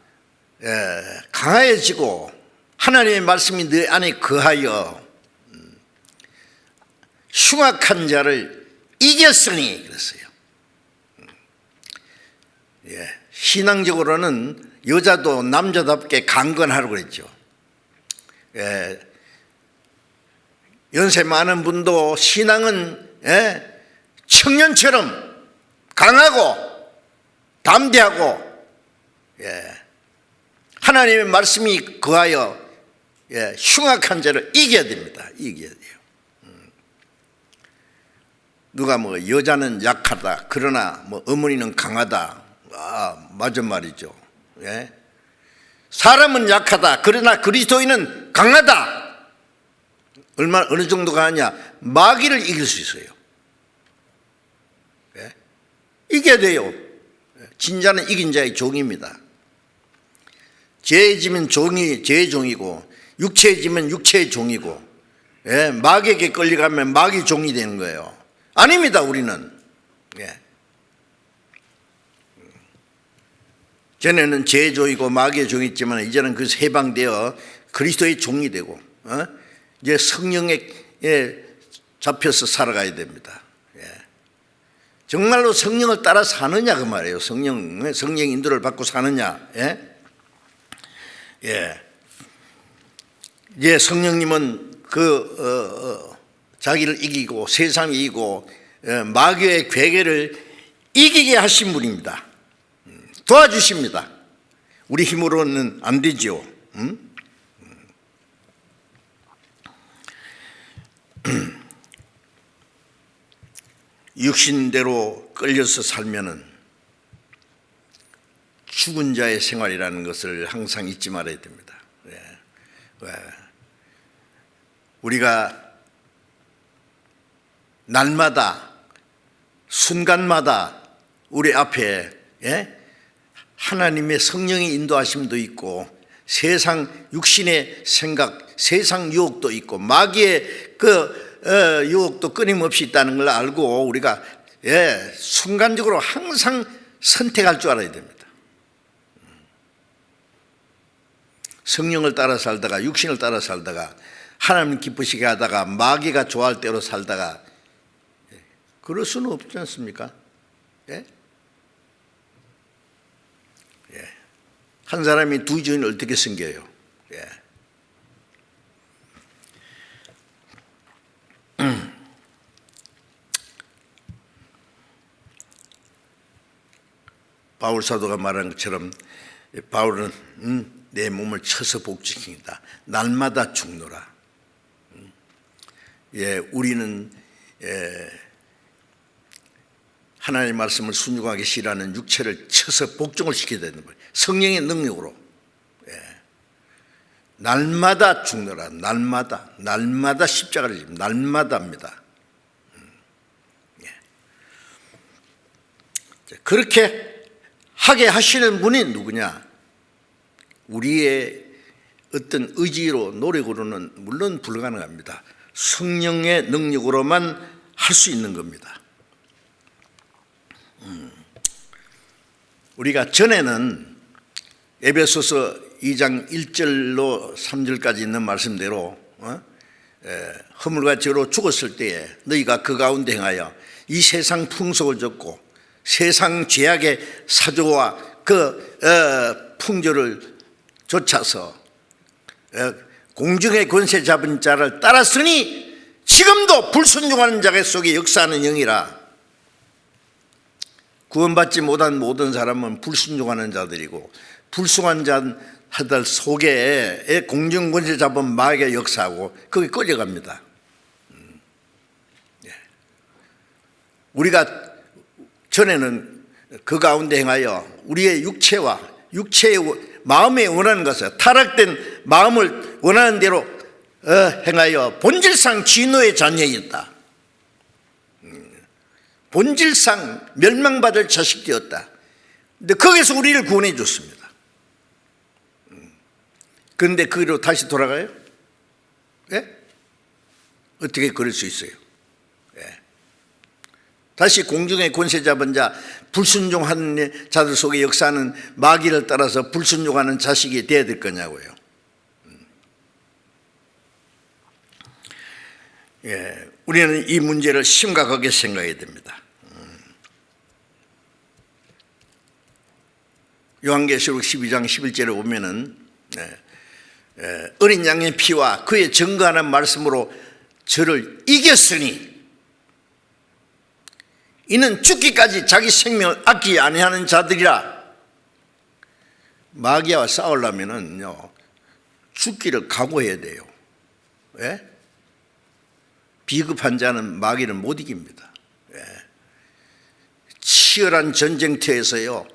강해지고 하나님의 말씀이 너희 안에 거하여 흉악한 자를 이겼으니 그랬어요. 신앙적으로는 여자도 남자답게 강건하라고 그랬죠. 연세 많은 분도 신앙은 청년처럼 강하고 담대하고 하나님의 말씀이 거하여 흉악한 자를 이겨야 됩니다. 이겨야 돼요. 누가 여자는 약하다 그러나 어머니는 강하다, 맞은 말이죠. 사람은 약하다 그러나 그리스도인은 강하다. 어느 정도 강하냐? 마귀를 이길 수 있어요. 이겨야 돼요. 진자는 이긴 자의 종입니다. 죄에 지면 종이 죄의 종이고 육체에 지면 육체의 종이고 마귀에게 끌려가면 마귀 종이 되는 거예요. 아닙니다. 우리는 전에는 제 종이고 마귀의 종이었지만 이제는 그 해방되어 그리스도의 종이 되고 이제 성령에 잡혀서 살아가야 됩니다. 정말로 성령을 따라 사느냐 그 말이에요. 성령 인도를 받고 사느냐. 이제 성령님은 자기를 이기고 세상을 이기고 마귀의 괴계를 이기게 하신 분입니다. 도와주십니다. 우리 힘으로는 안 되죠. 육신대로 끌려서 살면은 죽은 자의 생활이라는 것을 항상 잊지 말아야 됩니다. 우리가 날마다 순간마다 우리 앞에 하나님의 성령의 인도하심도 있고 세상 육신의 생각, 세상 유혹도 있고 마귀의 유혹도 끊임없이 있다는 걸 알고 우리가 순간적으로 항상 선택할 줄 알아야 됩니다. 성령을 따라 살다가 육신을 따라 살다가 하나님 기쁘시게 하다가 마귀가 좋아할 대로 살다가 그럴 수는 없지 않습니까? 한 사람이 두 주인을 어떻게 섬겨요? 바울 사도가 말한 것처럼 바울은 내 몸을 쳐서 복지시킨다. 날마다 죽노라. 우리는 하나님의 말씀을 순종하기 싫어하는 육체를 쳐서 복종을 시켜야 되는 거예요. 성령의 능력으로. 날마다 죽노라. 날마다 십자가를 지금 날마다입니다. 그렇게 하게 하시는 분이 누구냐? 우리의 어떤 의지로 노력으로는 물론 불가능합니다. 성령의 능력으로만 할 수 있는 겁니다. 우리가 전에는 에베소서 2장 1절로 3절까지 있는 말씀대로 허물과 죄로 죽었을 때에 너희가 그 가운데 행하여 이 세상 풍속을 졌고 세상 죄악의 사조와 그 풍조를 쫓아서 공중의 권세 잡은 자를 따랐으니 지금도 불순종하는 자의 속에 역사하는 영이라. 구원받지 못한 모든 사람은 불순종하는 자들이고 불순한 자들 속에 공중 권세 잡은 마귀가 역사하고 거기 끌려갑니다. 우리가 전에는 그 가운데 행하여 우리의 육체와 육체의 마음에 원하는 것을 타락된 마음을 원하는 대로 행하여 본질상 진노의 자녀였다. 본질상 멸망받을 자식 되었다. 근데 거기서 우리를 구원해 줬습니다. 그런데 그로 다시 돌아가요? 어떻게 그럴 수 있어요? 다시 공중의 권세 잡은 자, 불순종하는 자들 속에 역사하는 마귀를 따라서 불순종하는 자식이 되어야 될 거냐고요. 우리는 이 문제를 심각하게 생각해야 됩니다. 요한계시록 12장 11절에 보면은 어린 양의 피와 그의 증거하는 말씀으로 저를 이겼으니 이는 죽기까지 자기 생명을 아끼지 아니하는 자들이라. 마귀와 싸우려면은요 죽기를 각오해야 돼요. 왜? 비겁한 자는 마귀를 못 이깁니다. 치열한 전쟁터에서요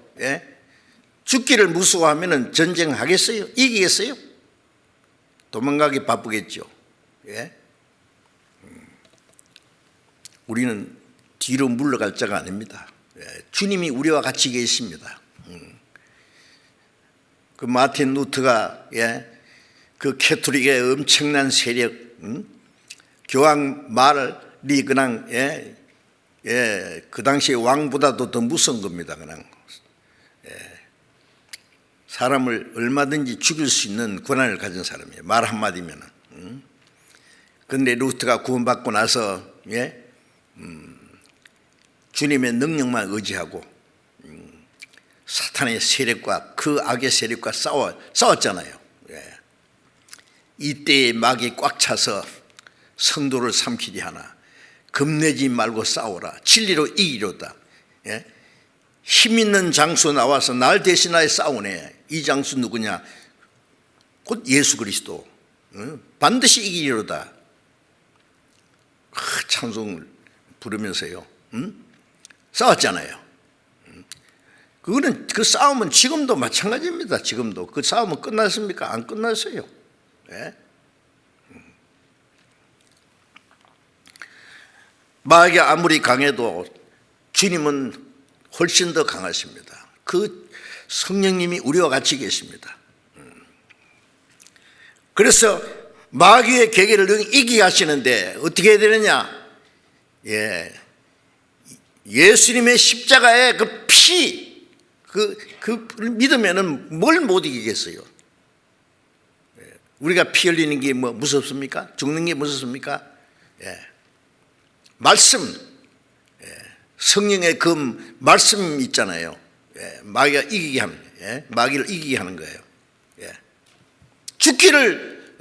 죽기를 무서워하면은 전쟁하겠어요? 이기겠어요? 도망가기 바쁘겠죠. 우리는 뒤로 물러갈 자가 아닙니다. 주님이 우리와 같이 계십니다. 그 마틴 루터가 그 캐톨릭의 엄청난 세력, 교황 말이 그냥 그 당시에 왕보다도 더 무서운 겁니다. 그냥 사람을 얼마든지 죽일 수 있는 권한을 가진 사람이에요. 말 한마디면은. 그런데 루트가 구원받고 나서 주님의 능력만 의지하고 사탄의 세력과 그 악의 세력과 싸웠잖아요. 이때에 막이 꽉 차서 성도를 삼키지 하나 겁내지 말고 싸워라. 진리로 이기려다. 힘 있는 장수 나와서 날 대신하여 싸우네. 이 장수 누구냐? 곧 예수 그리스도. 반드시 이기려다. 찬송을 부르면서요. 싸웠잖아요. 그 싸움은 지금도 마찬가지입니다. 지금도 그 싸움은 끝났습니까? 안 끝났어요. 마귀가 아무리 강해도 주님은 훨씬 더 강하십니다. 그 성령님이 우리와 같이 계십니다. 그래서 마귀의 계계를 이기게 하시는데 어떻게 해야 되느냐? 예수님의 십자가의 그 피, 그걸 믿으면은 뭘 못 이기겠어요? 우리가 피 흘리는 게 뭐 무섭습니까? 죽는 게 무섭습니까? 말씀, 성령의 그 말씀 있잖아요. 마귀가 이기게 하는, 마귀를 이기게 하는 거예요. 죽기를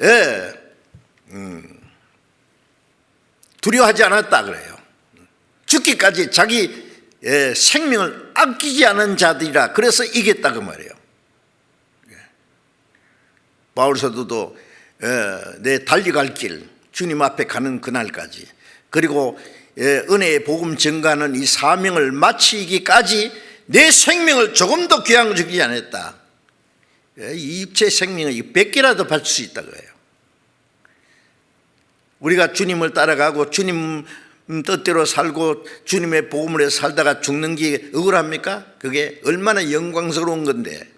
두려워하지 않았다 그래요. 죽기까지 자기 생명을 아끼지 않은 자들이라 그래서 이겼다 그 말이에요. 바울 사도도 내 달려갈 길 주님 앞에 가는 그날까지 그리고 은혜의 복음 증가하는 이 사명을 마치기까지 내 생명을 조금도 귀한 주지 않았다. 이 육체 생명을 100개라도 바칠 수 있다 그래요. 우리가 주님을 따라가고 주님 뜻대로 살고 주님의 복음을 해서 살다가 죽는 게 억울합니까? 그게 얼마나 영광스러운 건데.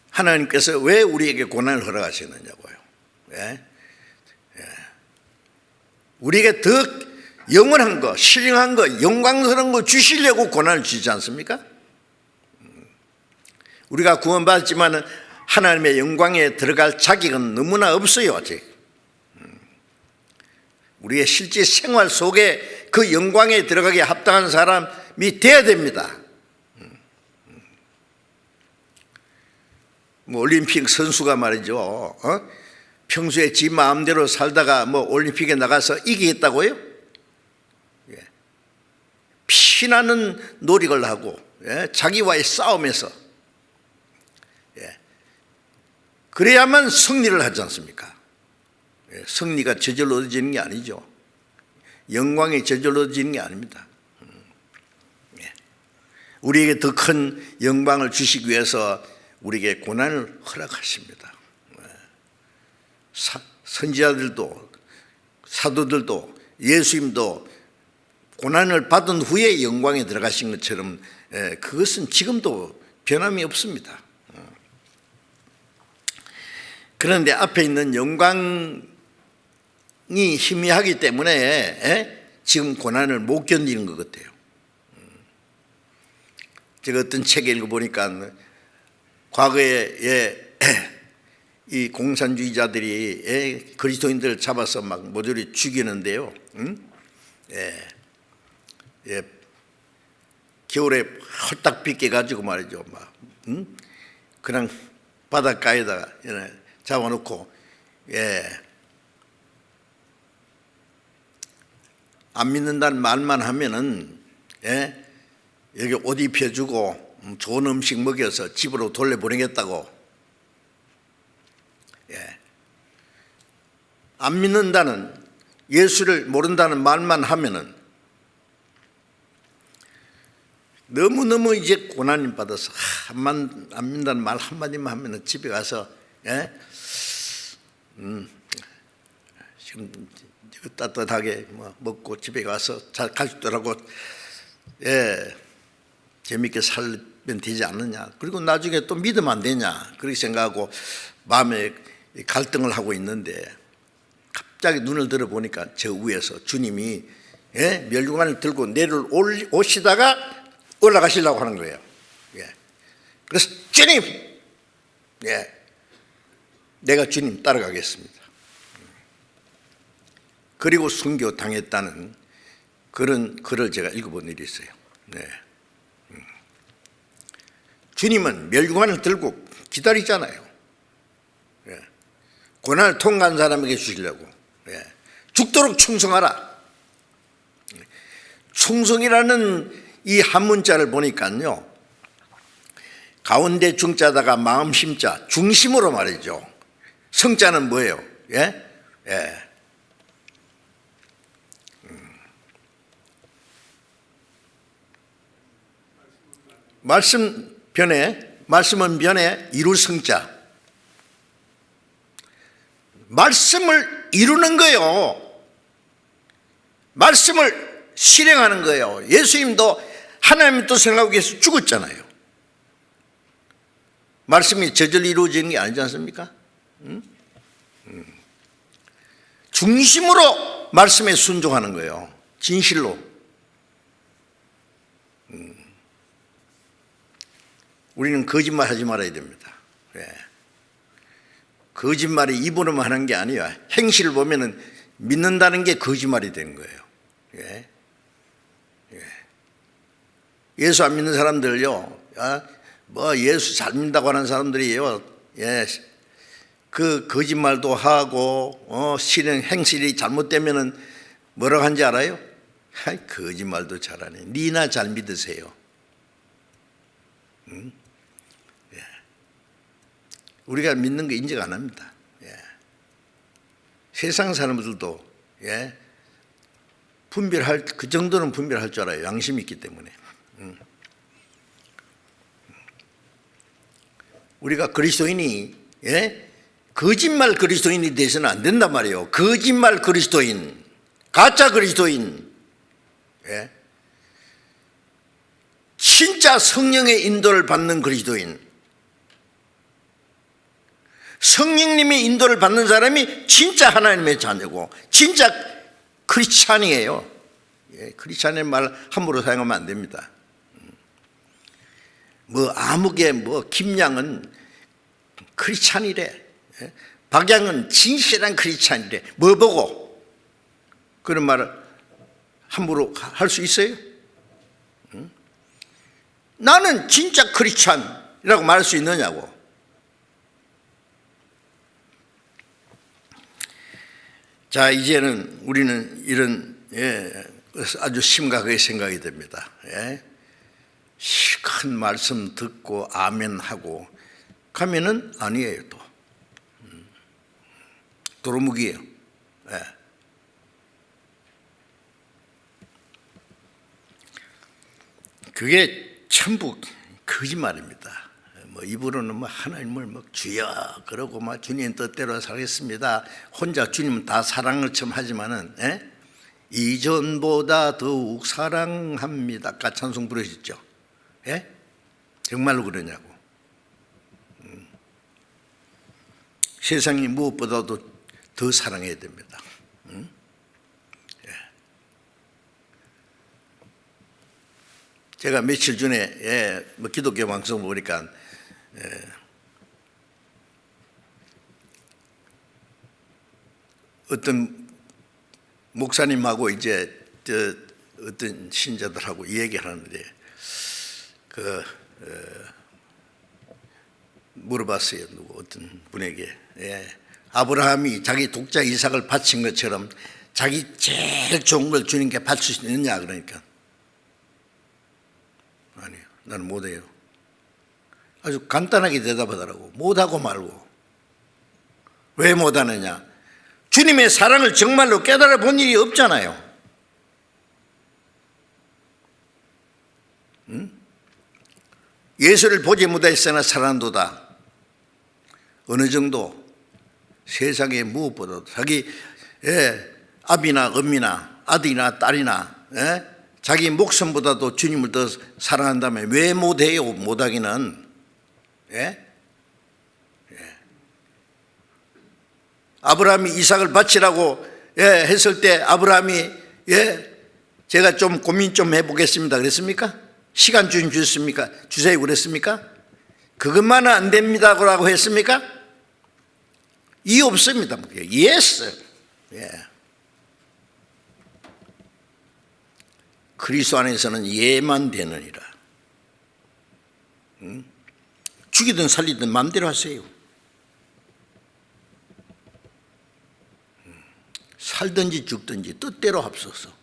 하나님께서 왜 우리에게 고난을 허락하시느냐고요. 우리에게 더 영원한 거, 신령한 거, 영광스러운 거 주시려고 고난을 주지 않습니까? 우리가 구원받았지만 하나님의 영광에 들어갈 자격은 너무나 없어요. 아직. 우리의 실제 생활 속에 그 영광에 들어가기에 합당한 사람이 되어야 됩니다. 뭐 올림픽 선수가 말이죠. 평소에 지 마음대로 살다가 뭐 올림픽에 나가서 이기겠다고요? 피나는 노력을 하고 자기와의 싸움에서 그래야만 승리를 하지 않습니까? 승리가 저절로 얻어지는 게 아니죠. 영광이 저절로 얻어지는 게 아닙니다. 우리에게 더 큰 영광을 주시기 위해서 우리에게 고난을 허락하십니다. 선지자들도 사도들도 예수님도 고난을 받은 후에 영광에 들어가신 것처럼 그것은 지금도 변함이 없습니다. 그런데 앞에 있는 영광이 희미하기 때문에 지금 고난을 못 견디는 것 같아요. 제가 어떤 책에 읽어보니까 과거에 이 공산주의자들이 그리스도인들을 잡아서 막 모조리 죽이는데요. 겨울에 헐딱 빗겨가지고 말이죠. 막 그냥 바닷가에다가 잡아놓고 안 믿는다는 말만 하면은 여기 옷 입혀주고 좋은 음식 먹여서 집으로 돌려보내겠다고. 안 믿는다는, 예수를 모른다는 말만 하면은 너무너무 이제 고난을 받아서 안 믿는다는 말 한마디만 하면은 집에 가서 지금 따뜻하게 먹고 집에 가서 가족들하고 재밌게 살면 되지 않느냐. 그리고 나중에 또 믿으면 안 되냐. 그렇게 생각하고 마음에 갈등을 하고 있는데 갑자기 눈을 들어보니까 저 위에서 주님이 예? 멸류관을 들고 내려오시다가 올라가시려고 하는 거예요. 예. 그래서 주님, 예, 내가 주님 따라가겠습니다. 그리고 순교당했다는 그런 글을 제가 읽어본 일이 있어요. 네. 주님은 멸류관을 들고 기다리잖아요. 예. 고난을 통과한 사람에게 주시려고. 예. 죽도록 충성하라. 충성이라는 이 한문자를 보니까요, 가운데 중자다가 마음 심자, 중심으로 말이죠. 성자는 뭐예요? 예? 예. 말씀은 변에 이룰 성자. 말씀을 이루는 거예요. 말씀을 실행하는 거예요. 예수님도 하나님 또 생각하기 위해서 죽었잖아요. 말씀이 저절로 이루어지는 게 아니지 않습니까? 중심으로 말씀에 순종하는 거예요. 진실로. 우리는 거짓말 하지 말아야 됩니다. 예. 거짓말이 입으로만 하는 게 아니야. 행실을 보면은 믿는다는 게 거짓말이 되는 거예요. 예. 예. 예수 안 믿는 사람들요, 뭐 예수 잘 믿는다고 하는 사람들이요, 예, 그 거짓말도 하고 실행 행실이 잘못되면은 뭐라고 하는지 알아요? 거짓말도 잘하네. 니나 잘 믿으세요. 응? 예. 우리가 믿는 거 인정 안 합니다. 예. 세상 사람들도, 예, 분별할, 그 정도는 분별할 줄 알아요. 양심이 있기 때문에. 우리가 그리스도인이, 예, 거짓말 그리스도인이 돼서는 안 된단 말이에요. 거짓말 그리스도인, 가짜 그리스도인, 예, 진짜 성령의 인도를 받는 그리스도인, 성령님의 인도를 받는 사람이 진짜 하나님의 자녀고 진짜 크리스찬이에요. 예, 크리스찬의 말 함부로 사용하면 안 됩니다. 뭐 아무개 뭐 김양은 크리스찬이래, 예? 박양은 진실한 크리스찬이래. 뭐 보고 그런 말을 함부로 할 수 있어요? 응? 나는 진짜 크리스찬이라고 말할 수 있느냐고. 자, 이제는 우리는 이런, 예, 아주 심각하게 생각이 됩니다. 예? 큰 말씀 듣고 아멘 하고 가면은 아니에요. 또 도루묵이에요. 예. 그게 전부 거짓말입니다. 뭐 입으로는 뭐 하나님을 뭐 주여 그러고 막 주님 뜻대로 살겠습니다. 혼자 주님은 다 사랑을 참 하지만은, 예? 이전보다 더욱 사랑합니다. 아까 찬송 부르셨죠? 예? 정말로 그러냐고. 세상이 무엇보다도 더 사랑해야 됩니다. 예. 제가 며칠 전에, 예, 뭐 기독교 방송 보니까, 예, 어떤 목사님하고 이제 어떤 신자들하고 얘기를 하는데 물어봤어요. 누구 어떤 분에게, 예, 아브라함이 자기 독자 이삭을 바친 것처럼 자기 제일 좋은 걸 주님께 바칠 수 있느냐 그러니까 아니요, 나는 못해요. 아주 간단하게 대답하더라고. 못하고 말고. 왜 못하느냐? 주님의 사랑을 정말로 깨달아 본 일이 없잖아요. 응? 예수를 보지 못했으나 사랑한도다. 어느 정도 세상에 무엇보다도 자기, 예, 아비나 엄미나 아들이나 딸이나, 예? 자기 목숨보다도 주님을 더 사랑한다면 왜 못해요? 못하기는. 예? 예. 아브라함이 이삭을 바치라고, 예, 했을 때 아브라함이, 예, 제가 좀 고민 좀 해보겠습니다 그랬습니까? 시간 좀 주세요 그랬습니까? 그것만은 안 됩니다라고 했습니까? 이유 없습니다. 예스. 예. 그리스도 안에서는 예만 되느니라. 죽이든 살리든 마음대로 하세요. 살든지 죽든지 뜻대로 합소서.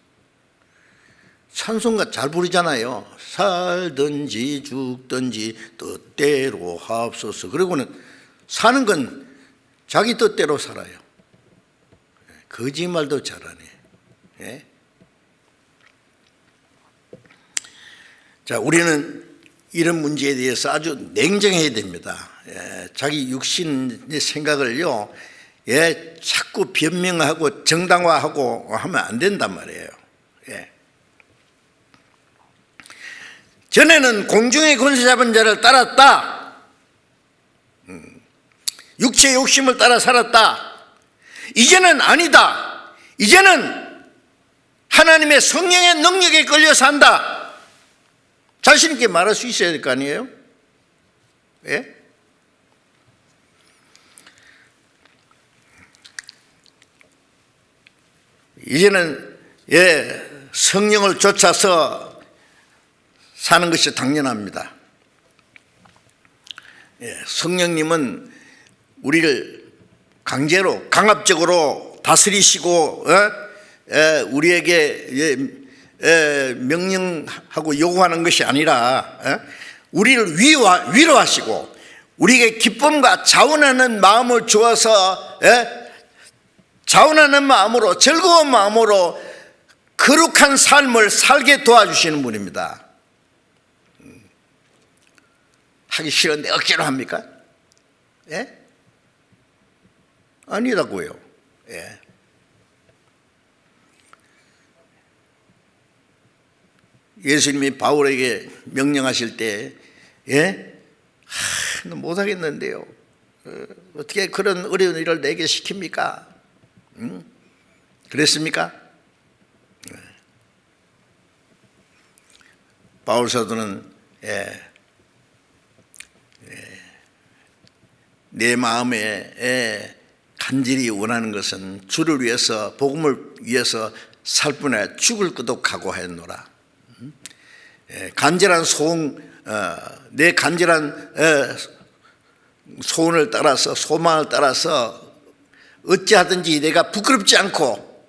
찬송가 잘 부르잖아요. 살든지 죽든지 뜻대로 하옵소서. 그리고는 사는 건 자기 뜻대로 살아요. 거짓말도 잘하네. 예? 자, 우리는 이런 문제에 대해서 아주 냉정해야 됩니다. 예, 자기 육신의 생각을요, 예, 자꾸 변명하고 정당화하고 하면 안 된단 말이에요. 예. 전에는 공중의 권세 잡은 자를 따랐다. 육체의 욕심을 따라 살았다. 이제는 아니다. 이제는 하나님의 성령의 능력에 끌려 산다. 자신 있게 말할 수 있어야 될 거 아니에요? 예? 이제는 성령을 쫓아서 사는 것이 당연합니다. 성령님은 우리를 강제로 강압적으로 다스리시고 우리에게 명령하고 요구하는 것이 아니라 우리를 위로하시고 우리에게 기쁨과 자원하는 마음을 주어서 자원하는 마음으로 즐거운 마음으로 거룩한 삶을 살게 도와주시는 분입니다. 하기 싫은데 억지로 합니까? 예? 아니라고요. 예. 예수님이 바울에게 명령하실 때, 너 못하겠는데요. 어떻게 그런 어려운 일을 내게 시킵니까? 그랬습니까? 바울 사도는 내 마음에 간절히 원하는 것은 주를 위해서 복음을 위해서 살 뿐 아니라 죽을 것도 각오하였노라. 간절한 소원, 내 간절한 소원을 따라서 소망을 따라서 어찌하든지 내가 부끄럽지 않고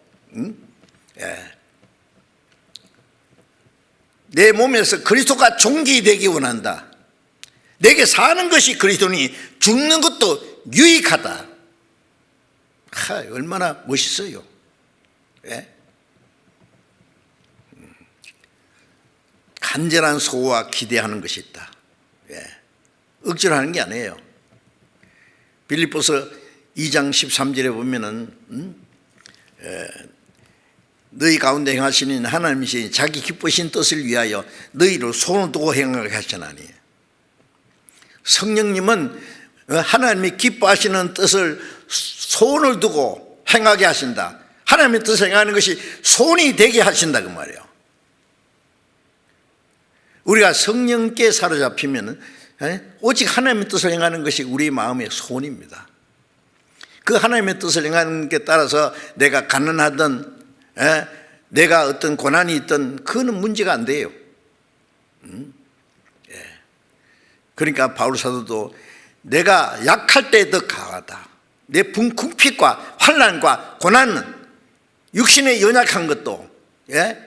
내 몸에서 그리스도가 존귀되기 원한다. 내게 사는 것이 그리스도니 죽는 것도 유익하다. 얼마나 멋있어요. 예? 간절한 소와 기대하는 것이 있다. 예. 억지로 하는 게 아니에요. 빌립보서 2장 13절에 보면은 너희 가운데 행하시는 하나님이시니 자기 기쁘신 뜻을 위하여 너희를 손을 두고 행하게 하시나니. 성령님은 하나님이 기뻐하시는 뜻을 손을 두고 행하게 하신다. 하나님의 뜻을 행하는 것이 손이 되게 하신다 그 말이에요. 우리가 성령께 사로잡히면 오직 하나님의 뜻을 행하는 것이 우리 마음의 손입니다. 그 하나님의 뜻을 행하는 게 따라서 내가 가난하든 내가 어떤 고난이 있든 그거는 문제가 안 돼요. 그러니까 바울 사도도 내가 약할 때 더 강하다. 내 궁핍과 환난과 고난은 육신의 연약한 것도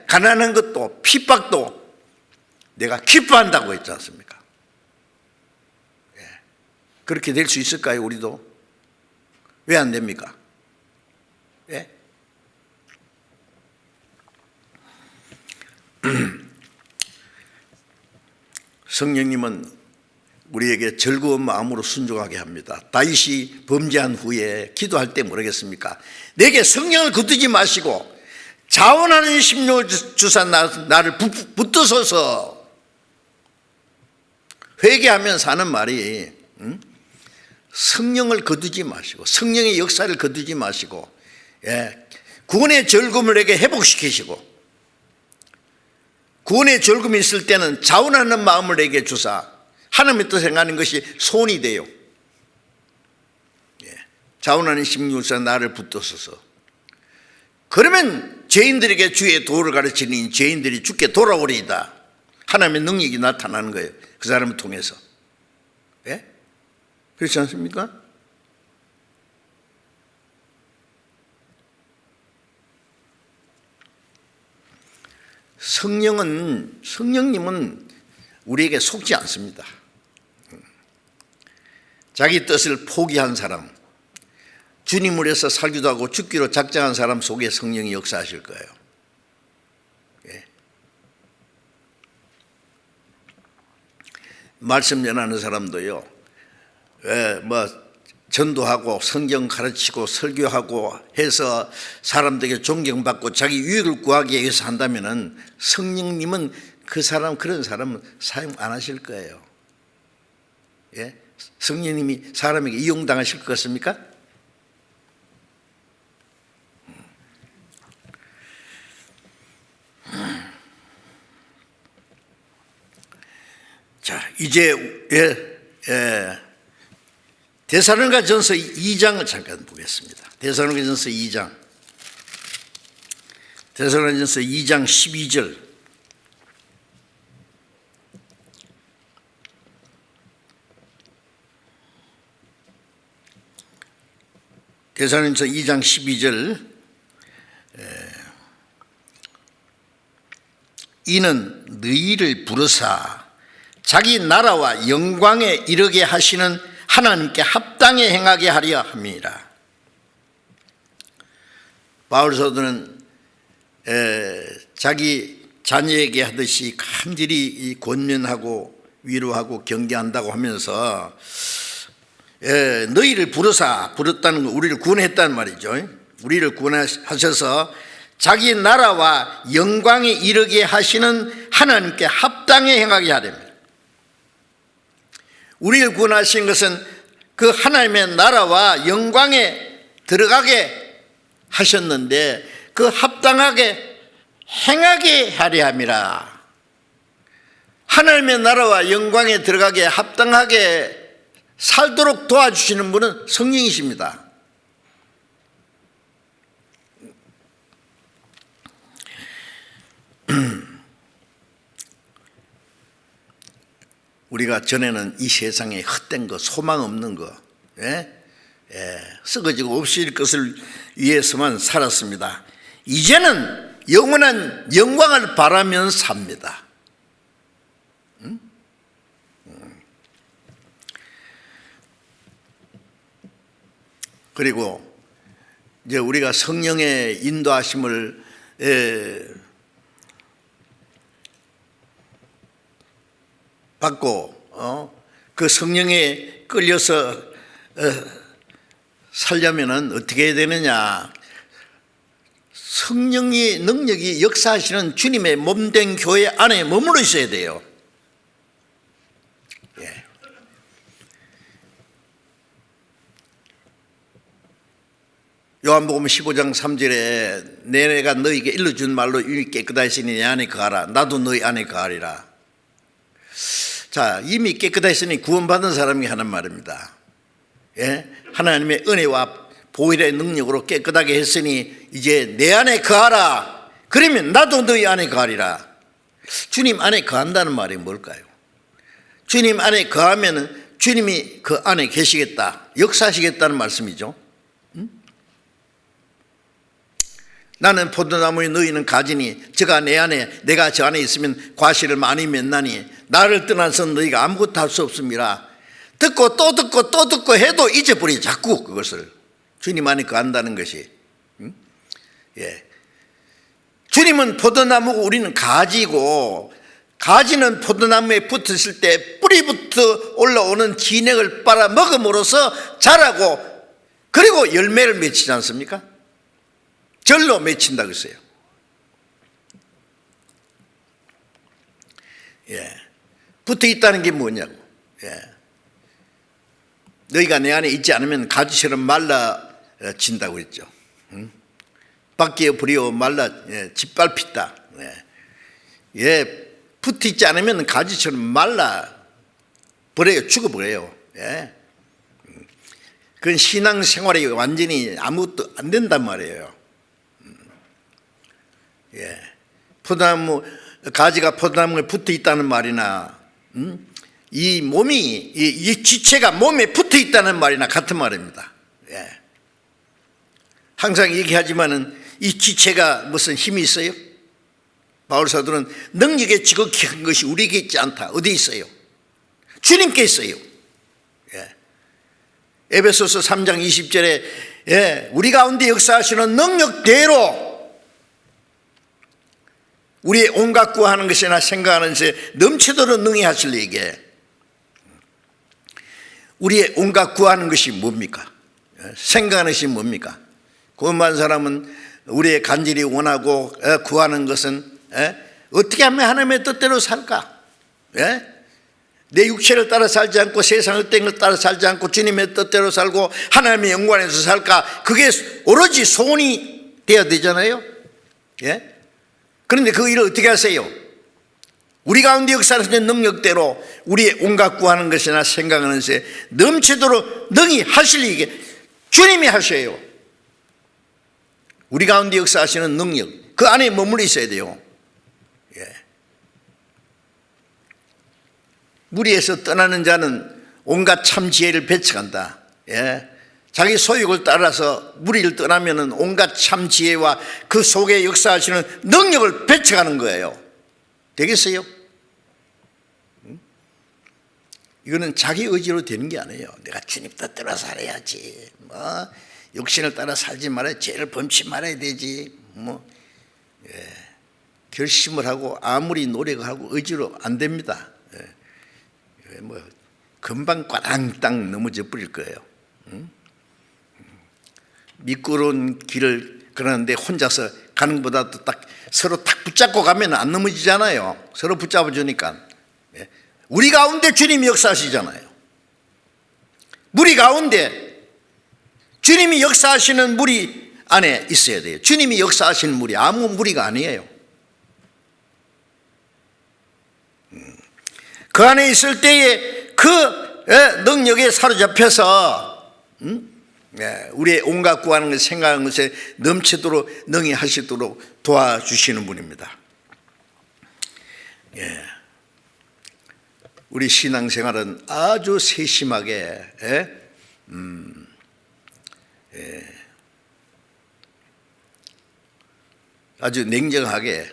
가난한 것도 핍박도 내가 기뻐한다고 했지 않습니까? 그렇게 될 수 있을까요? 우리도? 왜 안 됩니까? 성령님은 우리에게 즐거운 마음으로 순종하게 합니다. 다윗이 범죄한 후에 기도할 때 뭐라겠습니까? 내게 성령을 거두지 마시고 자원하는 심령을 주사 나를 붙드소서. 회개하면서 하는 말이 성령을 거두지 마시고 성령의 역사를 거두지 마시고 구원의 즐거움을 내게 회복시키시고 구원의 졸음이 있을 때는 자원하는 마음을 내게 주사 하나님의 뜻 행하는 것이 손이 돼요. 자원하는 심령으로서 나를 붙들어서, 그러면 죄인들에게 주의 도를 가르치니 죄인들이 주께 돌아오리이다. 하나님의 능력이 나타나는 거예요, 그 사람을 통해서. 예? 그렇지 않습니까? 성령님은 우리에게 속지 않습니다. 자기 뜻을 포기한 사람, 주님을 위해서 살기도 하고 죽기로 작정한 사람 속에 성령이 역사하실 거예요. 예. 말씀 전하는 사람도요, 전도하고 성경 가르치고 설교하고 해서 사람들에게 존경받고 자기 유익을 구하기 위해서 한다면은 성령님은 그런 사람은 사용 안 하실 거예요. 예? 성령님이 사람에게 이용당하실 것 같습니까? 자, 이제 데살로니가전서 2장을 잠깐 보겠습니다. 데살로니가전서 2장. 데살로니가전서 2장 12절. 데살로니가전서 2장 12절. 이는 너희를 부르사 자기 나라와 영광에 이르게 하시는 하나님께 합당히 행하게 하려 함이라. 바울 사도는 자기 자녀에게 하듯이 간절히 권면하고 위로하고 경계한다고 하면서 너희를 부르다는 건 우리를 구원했다는 말이죠. 우리를 구원하셔서 자기 나라와 영광에 이르게 하시는 하나님께 합당히 행하게 하렵니다. 우리를 구원하신 것은 그 하나님의 나라와 영광에 들어가게 하셨는데 그 합당하게 행하게 하려 함이라. 하나님의 나라와 영광에 들어가게 합당하게 살도록 도와주시는 분은 성령이십니다. 우리가 전에는 이 세상에 헛된 거, 소망 없는 거, 썩어지고 없어질 것을 위해서만 살았습니다. 이제는 영원한 영광을 바라면서 삽니다. 그리고 이제 우리가 성령의 인도하심을 받고 그 성령에 끌려서 살려면은 어떻게 해야 되느냐? 성령의 능력이 역사하시는 주님의 몸된 교회 안에 머물러 있어야 돼요. 예. 요한복음 15장 3절에 내가 너희에게 일러준 말로 이미 깨끗하 했으니 내 안에 거하라. 나도 너희 안에 거하리라. 자, 이미 깨끗하 했으니 구원받은 사람이 하는 말입니다. 예? 하나님의 은혜와 보혈의 능력으로 깨끗하게 했으니 이제 내 안에 거하라. 그러면 나도 너희 안에 거하리라. 주님 안에 거한다는 말이 뭘까요? 주님 안에 거하면 주님이 그 안에 계시겠다, 역사하시겠다는 말씀이죠. 나는 포도나무에 너희는 가지니 저가 내 안에 내가 저 안에 있으면 과실을 많이 맺나니 나를 떠나서 너희가 아무것도 할 수 없습니다. 듣고 또 듣고 또 듣고 해도 잊어버리 자꾸 그것을. 주님 안에 거한다는 것이. 예. 주님은 포도나무고 우리는 가지고, 가지는 포도나무에 붙었을 때 뿌리부터 올라오는 진액을 빨아 먹음으로써 자라고, 그리고 열매를 맺히지 않습니까? 절로 맺힌다 그랬어요. 예. 붙어 있다는 게 뭐냐고. 예. 너희가 내 안에 있지 않으면 가지처럼 말라진다고 그랬죠. 밖에 버려 말라 짓밟히다. 예. 예, 붙어 있지 않으면 가지처럼 말라 버려요. 죽어버려요. 예. 그건 신앙생활이 완전히 아무것도 안 된단 말이에요. 예. 포도나무 가지가 포도나무에 붙어 있다는 말이나 이 몸이 이 지체가 몸에 붙어 있다는 말이나 같은 말입니다. 예. 항상 얘기하지만은 이 지체가 무슨 힘이 있어요? 바울 사도는 능력에 지극히 큰 것이 우리에게 있지 않다. 어디 있어요? 주님께 있어요. 예. 에베소서 3장 20절에 예, 우리 가운데 역사하시는 능력대로 우리의 온갖 구하는 것이나 생각하는 것에 넘치도록 능히 하시리에게. 우리의 온갖 구하는 것이 뭡니까? 생각하는 것이 뭡니까? 구원받은 사람은 우리의 간절히 원하고 구하는 것은 어떻게 하면 하나님의 뜻대로 살까? 내 육체를 따라 살지 않고 세상의 땡을 따라 살지 않고 주님의 뜻대로 살고 하나님의 영광 안에서 살까? 그게 오로지 소원이 되어야 되잖아요. 그런데 그 일을 어떻게 하세요? 우리 가운데 역사하시는 능력대로 우리의 온갖 구하는 것이나 생각하는 것에 넘치도록 능히 하시리게 주님이 하셔요. 우리 가운데 역사하시는 능력, 그 안에 머물러 있어야 돼요. 무리에서 떠나는 자는 온갖 참 지혜를 배척한다. 자기 소욕을 따라서 무리를 떠나면 온갖 참 지혜와 그 속에 역사하시는 능력을 배척하는 거예요. 되겠어요? 이거는 자기 의지로 되는 게 아니에요. 내가 주님 뜻대로 살아야지. 육신을 따라 살지 말아야 죄를 범치 말아야 되지. 결심을 하고 아무리 노력을 하고 의지로 안 됩니다. 금방 꽈당땅 넘어져 버릴 거예요. 미끄러운 길을 그러는데 혼자서 가는 것보다도 딱 서로 탁 붙잡고 가면 안 넘어지잖아요. 서로 붙잡아 주니까. 우리 가운데 주님이 역사하시잖아요. 무리 가운데 주님이 역사하시는 무리 안에 있어야 돼요. 주님이 역사하시는 무리, 아무 무리가 아니에요. 그 안에 있을 때에 그 능력에 사로잡혀서 우리의 온갖 구하는 것, 생각하는 것에 넘치도록 능히 하시도록 도와주시는 분입니다. 우리 신앙생활은 아주 세심하게 아주 냉정하게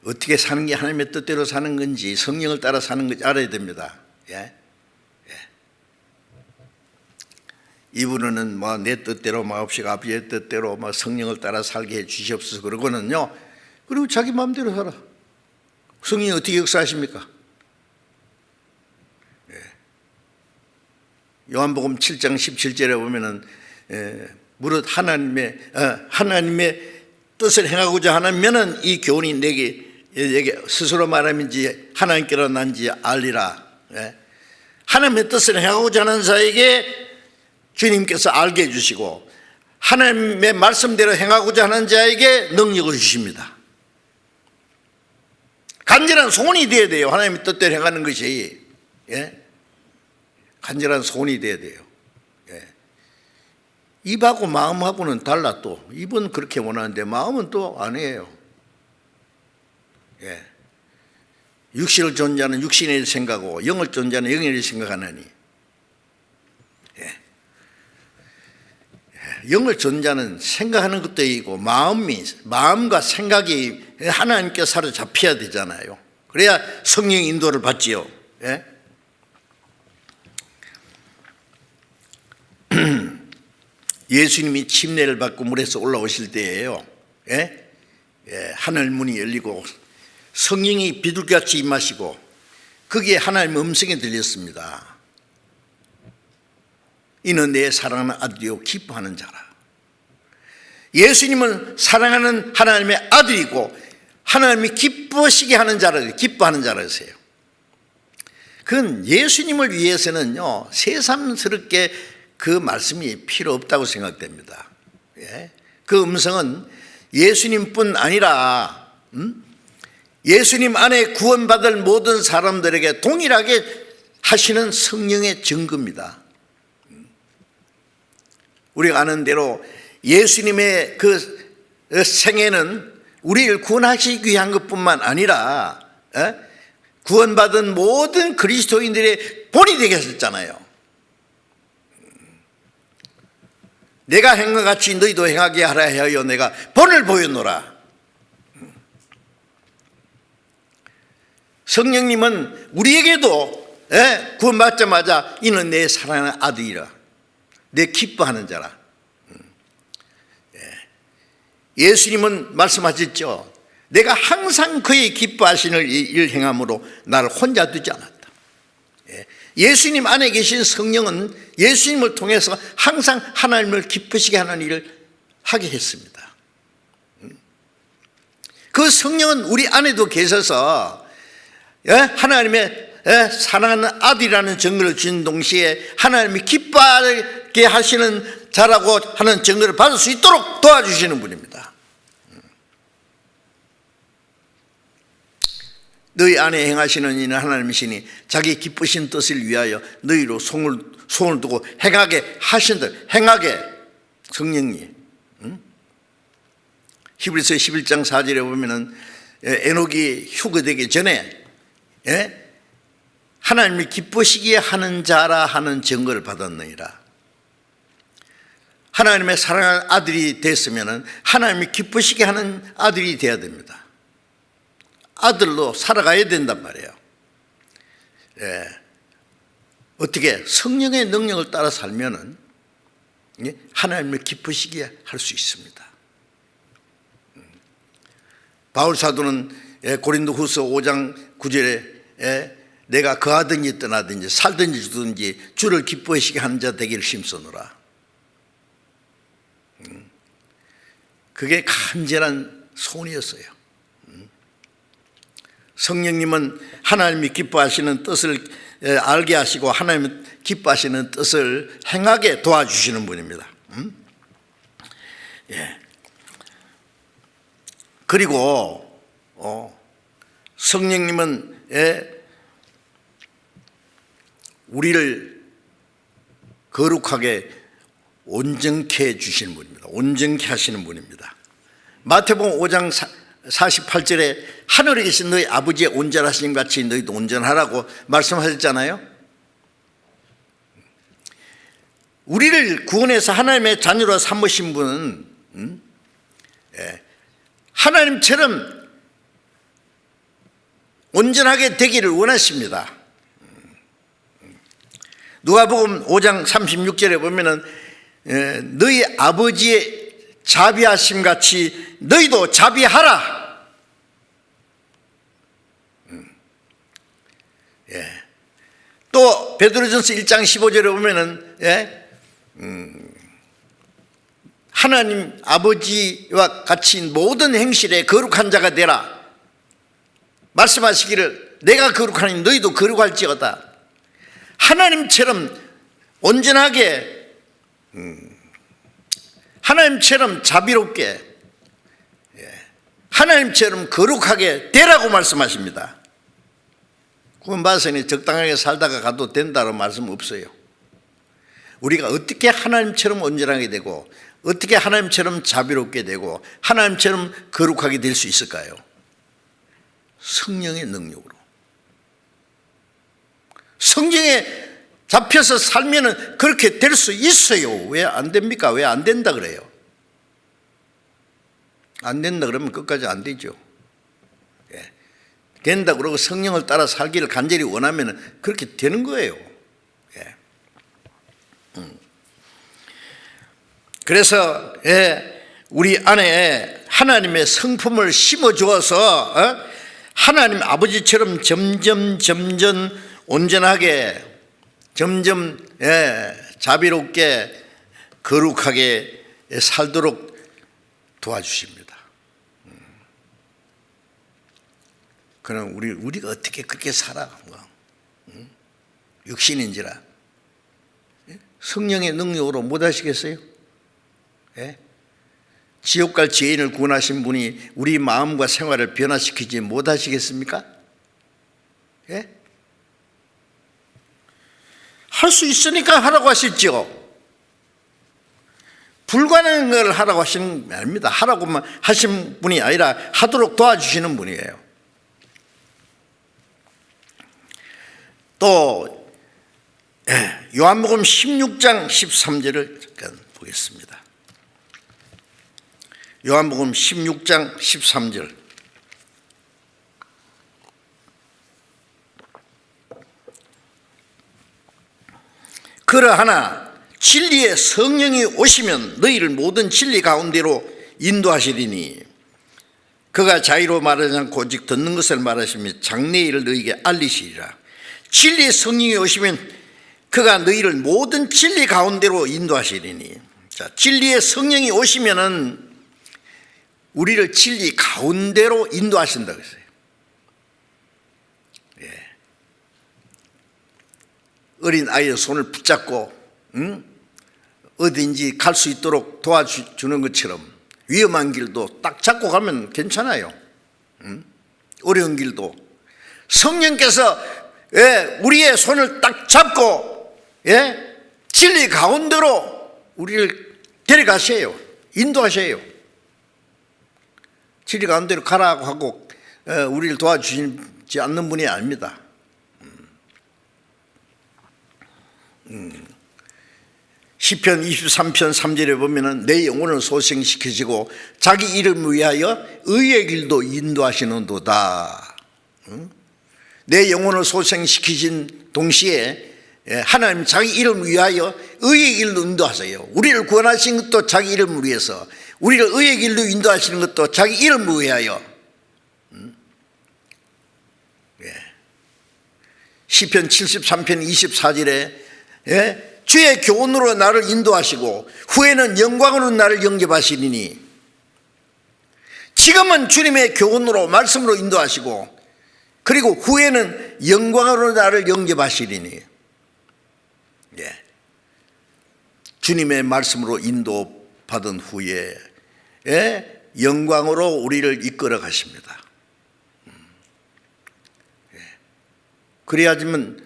어떻게 사는 게 하나님의 뜻대로 사는 건지 성령을 따라 사는 건지 알아야 됩니다. 이분은 내 뜻대로 마옵시고 아버지의 뜻대로 성령을 따라 살게 해 주시옵소서 그러고는요. 그리고 자기 마음대로 살아. 성령이 어떻게 역사하십니까? 요한복음 7장 17절에 보면은 무릇 하나님의 뜻을 행하고자 하면은 이 교훈이 내게 스스로 말함인지 하나님께로 난지 알리라. 하나님의 뜻을 행하고자 하는 자에게 주님께서 알게 해주시고 하나님의 말씀대로 행하고자 하는 자에게 능력을 주십니다. 간절한 소원이 되어야 돼요. 하나님의 뜻대로 행하는 것이. 간절한 소원이 되어야 돼요. 입하고 마음하고는 달라. 또 입은 그렇게 원하는데 마음은 또 아니에요. 육신을 존재하는 육신의 생각하고 영을 존재하는 영의 생각하느니 영을 존재하는 생각하는 것도 있고 마음과 생각이 하나님께 사로잡혀야 되잖아요. 그래야 성령 인도를 받지요. 예수님이 침례를 받고 물에서 올라오실 때예요. 하늘 문이 열리고 성령이 비둘기같이 임하시고 거기에 하나님의 음성이 들렸습니다. 이는 내 사랑하는 아들이요 기뻐하는 자라. 예수님은 사랑하는 하나님의 아들이고 하나님이 기뻐하시게 하는 자라, 기뻐하는 자라세요. 그건 예수님을 위해서는요 새삼스럽게 그 말씀이 필요 없다고 생각됩니다. 그 음성은 예수님뿐 아니라 예수님 안에 구원받을 모든 사람들에게 동일하게 하시는 성령의 증거입니다. 우리가 아는 대로 예수님의 그 생애는 우리를 구원하시기 위한 것뿐만 아니라 구원받은 모든 그리스도인들의 본이 되게 하셨잖아요. 내가 행한 것 같이 너희도 행하게 하라 하여 내가 본을 보였노라. 성령님은 우리에게도 구원받자마자 이는 내 사랑하는 아들이라, 내 기뻐하는 자라. 예수님은 말씀하셨죠. 내가 항상 그의 기뻐하시는 일 행함으로 나를 혼자 두지 않았다. 예수님 안에 계신 성령은 예수님을 통해서 항상 하나님을 기쁘시게 하는 일을 하게 했습니다. 그 성령은 우리 안에도 계셔서 하나님의 사랑하는 아들이라는 증거를 주신 동시에 하나님이 기뻐하게 하시는 자라고 하는 증거를 받을 수 있도록 도와주시는 분입니다. 너희 안에 행하시는 이는 하나님이시니 자기 기쁘신 뜻을 위하여 너희로 손을 두고 행하게 하신들. 행하게 성령님. 히브리서 11장 4절에 보면은 에녹이 휴거되기 전에 하나님이 기쁘시기에 하는 자라 하는 증거를 받았느니라. 하나님의 사랑하는 아들이 됐으면 하나님이 기쁘시게 하는 아들이 되어야 됩니다. 아들로 살아가야 된단 말이에요. 어떻게 성령의 능력을 따라 살면은 하나님을 기쁘시게 할 수 있습니다. 바울 사도는 고린도후서 5장 9절에 내가 거하든지 떠나든지 살든지 죽든지 주를 기뻐하시게 하는 자 되기를 힘쓰노라. 그게 간절한 소원이었어요. 성령님은 하나님이 기뻐하시는 뜻을 알게 하시고 하나님 기뻐하시는 뜻을 행하게 도와주시는 분입니다. 그리고 성령님은 우리를 거룩하게 온전케 해주시는 분입니다. 온전케 하시는 분입니다. 마태복음 5장 48절에 하늘에 계신 너희 아버지의 온전하신 같이 너희도 온전하라고 말씀하셨잖아요. 우리를 구원해서 하나님의 자녀로 삼으신 분은 하나님처럼 온전하게 되기를 원하십니다. 누가복음 5장 36절에 보면은 너희 아버지의 자비하심 같이 너희도 자비하라. 또 베드로전서 1장 15절에 보면은 하나님 아버지와 같이 모든 행실에 거룩한 자가 되라 말씀하시기를 내가 거룩하니 너희도 거룩할지어다. 하나님처럼 온전하게 하나님처럼 자비롭게 하나님처럼 거룩하게 되라고 말씀하십니다. 구원받았으니 적당하게 살다가 가도 된다는 말씀 없어요. 우리가 어떻게 하나님처럼 온전하게 되고 어떻게 하나님처럼 자비롭게 되고 하나님처럼 거룩하게 될 수 있을까요? 성령의 능력으로. 성경에 잡혀서 살면은 그렇게 될 수 있어요. 왜 안 됩니까? 왜 안 된다 그래요? 안 된다 그러면 끝까지 안 되죠. 된다 그러고 성령을 따라 살기를 간절히 원하면은 그렇게 되는 거예요. 그래서 우리 안에 하나님의 성품을 심어 주어서 하나님 아버지처럼 점점 온전하게 점점 자비롭게 거룩하게 살도록 도와주십니다. 그럼 우리가 어떻게 그렇게 살아? 육신인지라 성령의 능력으로 못 하시겠어요? 지옥 갈 죄인을 구원하신 분이 우리 마음과 생활을 변화시키지 못하시겠습니까? 예? 할 수 있으니까 하라고 하셨죠. 불가능한 걸 하라고 하시는 게 아닙니다. 하라고만 하신 분이 아니라 하도록 도와주시는 분이에요. 또 요한복음 16장 13절을 잠깐 보겠습니다. 요한복음 16장 13절. 그러하나 진리의 성령이 오시면 너희를 모든 진리 가운데로 인도하시리니 그가 자의로 말하지 않고 오직 듣는 것을 말하시며 장래의 일을 너희에게 알리시리라. 진리의 성령이 오시면 그가 너희를 모든 진리 가운데로 인도하시리니. 자, 진리의 성령이 오시면은 우리를 진리 가운데로 인도하신다고 했어요. 예. 어린 아이의 손을 붙잡고 어딘지 갈 수 있도록 도와주는 것처럼 위험한 길도 딱 잡고 가면 괜찮아요. 어려운 길도 성령께서 우리의 손을 딱 잡고 진리 가운데로 우리를 데려가셔요. 인도하셔요. 진리 가운데로 가라고 하고 우리를 도와주시지 않는 분이 아닙니다. 시편 23편 3절에 보면은 내 영혼을 소생시키시고 자기 이름을 위하여 의의 길도 인도하시는도다. 내 영혼을 소생시키신 동시에 하나님 자기 이름을 위하여 의의 길로 인도하세요. 우리를 구원하신 것도 자기 이름을 위해서, 우리를 의의 길로 인도하시는 것도 자기 이름을 위하여. 시편 73편 24절에 주의 교훈으로 나를 인도하시고 후에는 영광으로 나를 영접하시리니. 지금은 주님의 교훈으로 말씀으로 인도하시고 그리고 후에는 영광으로 나를 영접하시리니. 주님의 말씀으로 인도받은 후에 영광으로 우리를 이끌어 가십니다. 그래야지만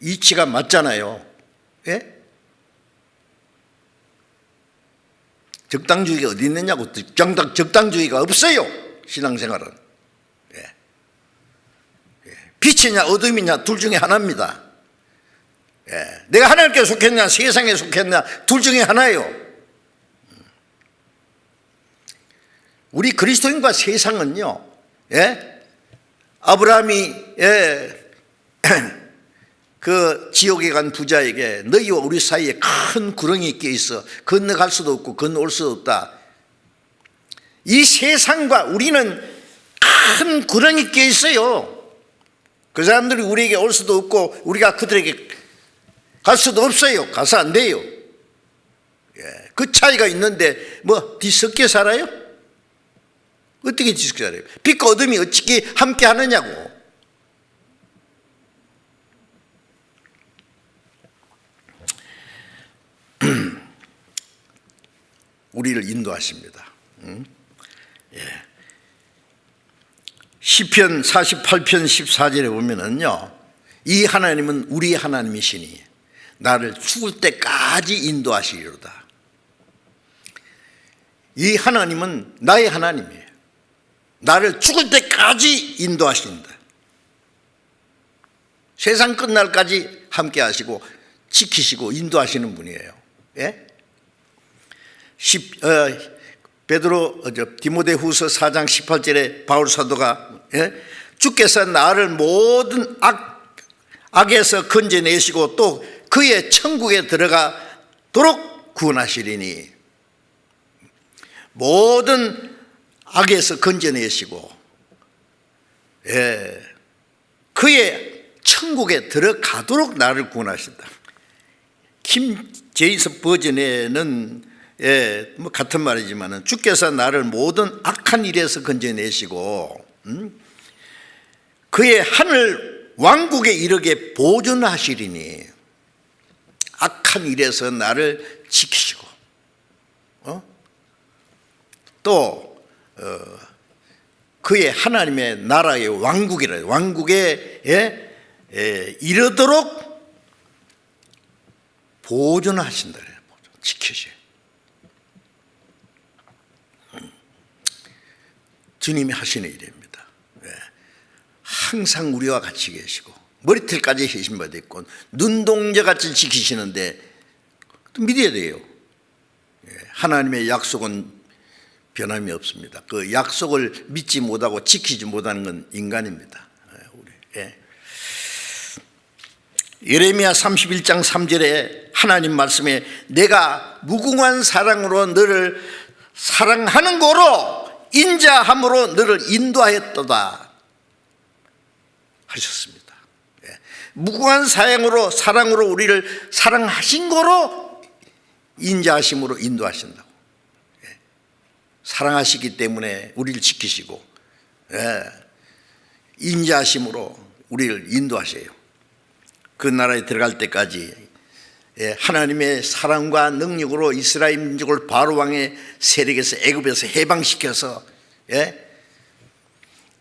이치가 맞잖아요. 적당주의가 어디 있느냐고. 적당주의가 없어요. 신앙생활은 빛이냐 어둠이냐 둘 중에 하나입니다. 내가 하나님께 속했냐 세상에 속했냐 둘 중에 하나예요. 우리 그리스도인과 세상은요, 아브라함이 그 지옥에 간 부자에게 너희와 우리 사이에 큰 구렁이 끼어 있어 건너갈 수도 없고 건너올 수도 없다. 이 세상과 우리는 큰 구렁이 끼어 있어요. 그 사람들이 우리에게 올 수도 없고 우리가 그들에게 갈 수도 없어요. 가서 안 돼요. 그 차이가 있는데 뭐 뒤섞여 살아요? 어떻게 뒤섞여 살아요? 빛과 어둠이 어떻게 함께 하느냐고. 우리를 인도하십니다. 시편 48편 14절에 보면은요, 이 하나님은 우리 하나님이시니 나를 죽을 때까지 인도하시리로다. 이 하나님은 나의 하나님이에요. 나를 죽을 때까지 인도하신다. 세상 끝날까지 함께 하시고 지키시고 인도하시는 분이에요. 디모데후서 4장 18절에 바울 사도가 주께서 나를 모든 악에서 건져내시고 또 그의 천국에 들어가도록 구원하시리니. 모든 악에서 건져내시고 그의 천국에 들어가도록 나를 구원하신다. 킴 제이스 버전에는 뭐 같은 말이지만 주께서 나를 모든 악한 일에서 건져내시고 그의 하늘 왕국에 이르게 보존하시리니. 악한 일에서 나를 지키시고 또 그의 하나님의 나라의 왕국이라 왕국에 이르도록 보존하신다. 지키셔요. 주님이 하시는 일입니다. 항상 우리와 같이 계시고 머리털까지 휘신받아 있고 눈동자같이 지키시는데 또 믿어야 돼요. 하나님의 약속은 변함이 없습니다. 그 약속을 믿지 못하고 지키지 못하는 건 인간입니다. 예레미야 31장 3절에 하나님 말씀에 내가 무궁한 사랑으로 너를 사랑하는 거로 인자함으로 너를 인도하였도다 하셨습니다. 무궁한 사랑으로 우리를 사랑하신 거로 인자하심으로 인도하신다고. 사랑하시기 때문에 우리를 지키시고 인자하심으로 우리를 인도하셔요. 그 나라에 들어갈 때까지 하나님의 사랑과 능력으로 이스라엘 민족을 바로 왕의 세력에서 애굽에서 해방시켜서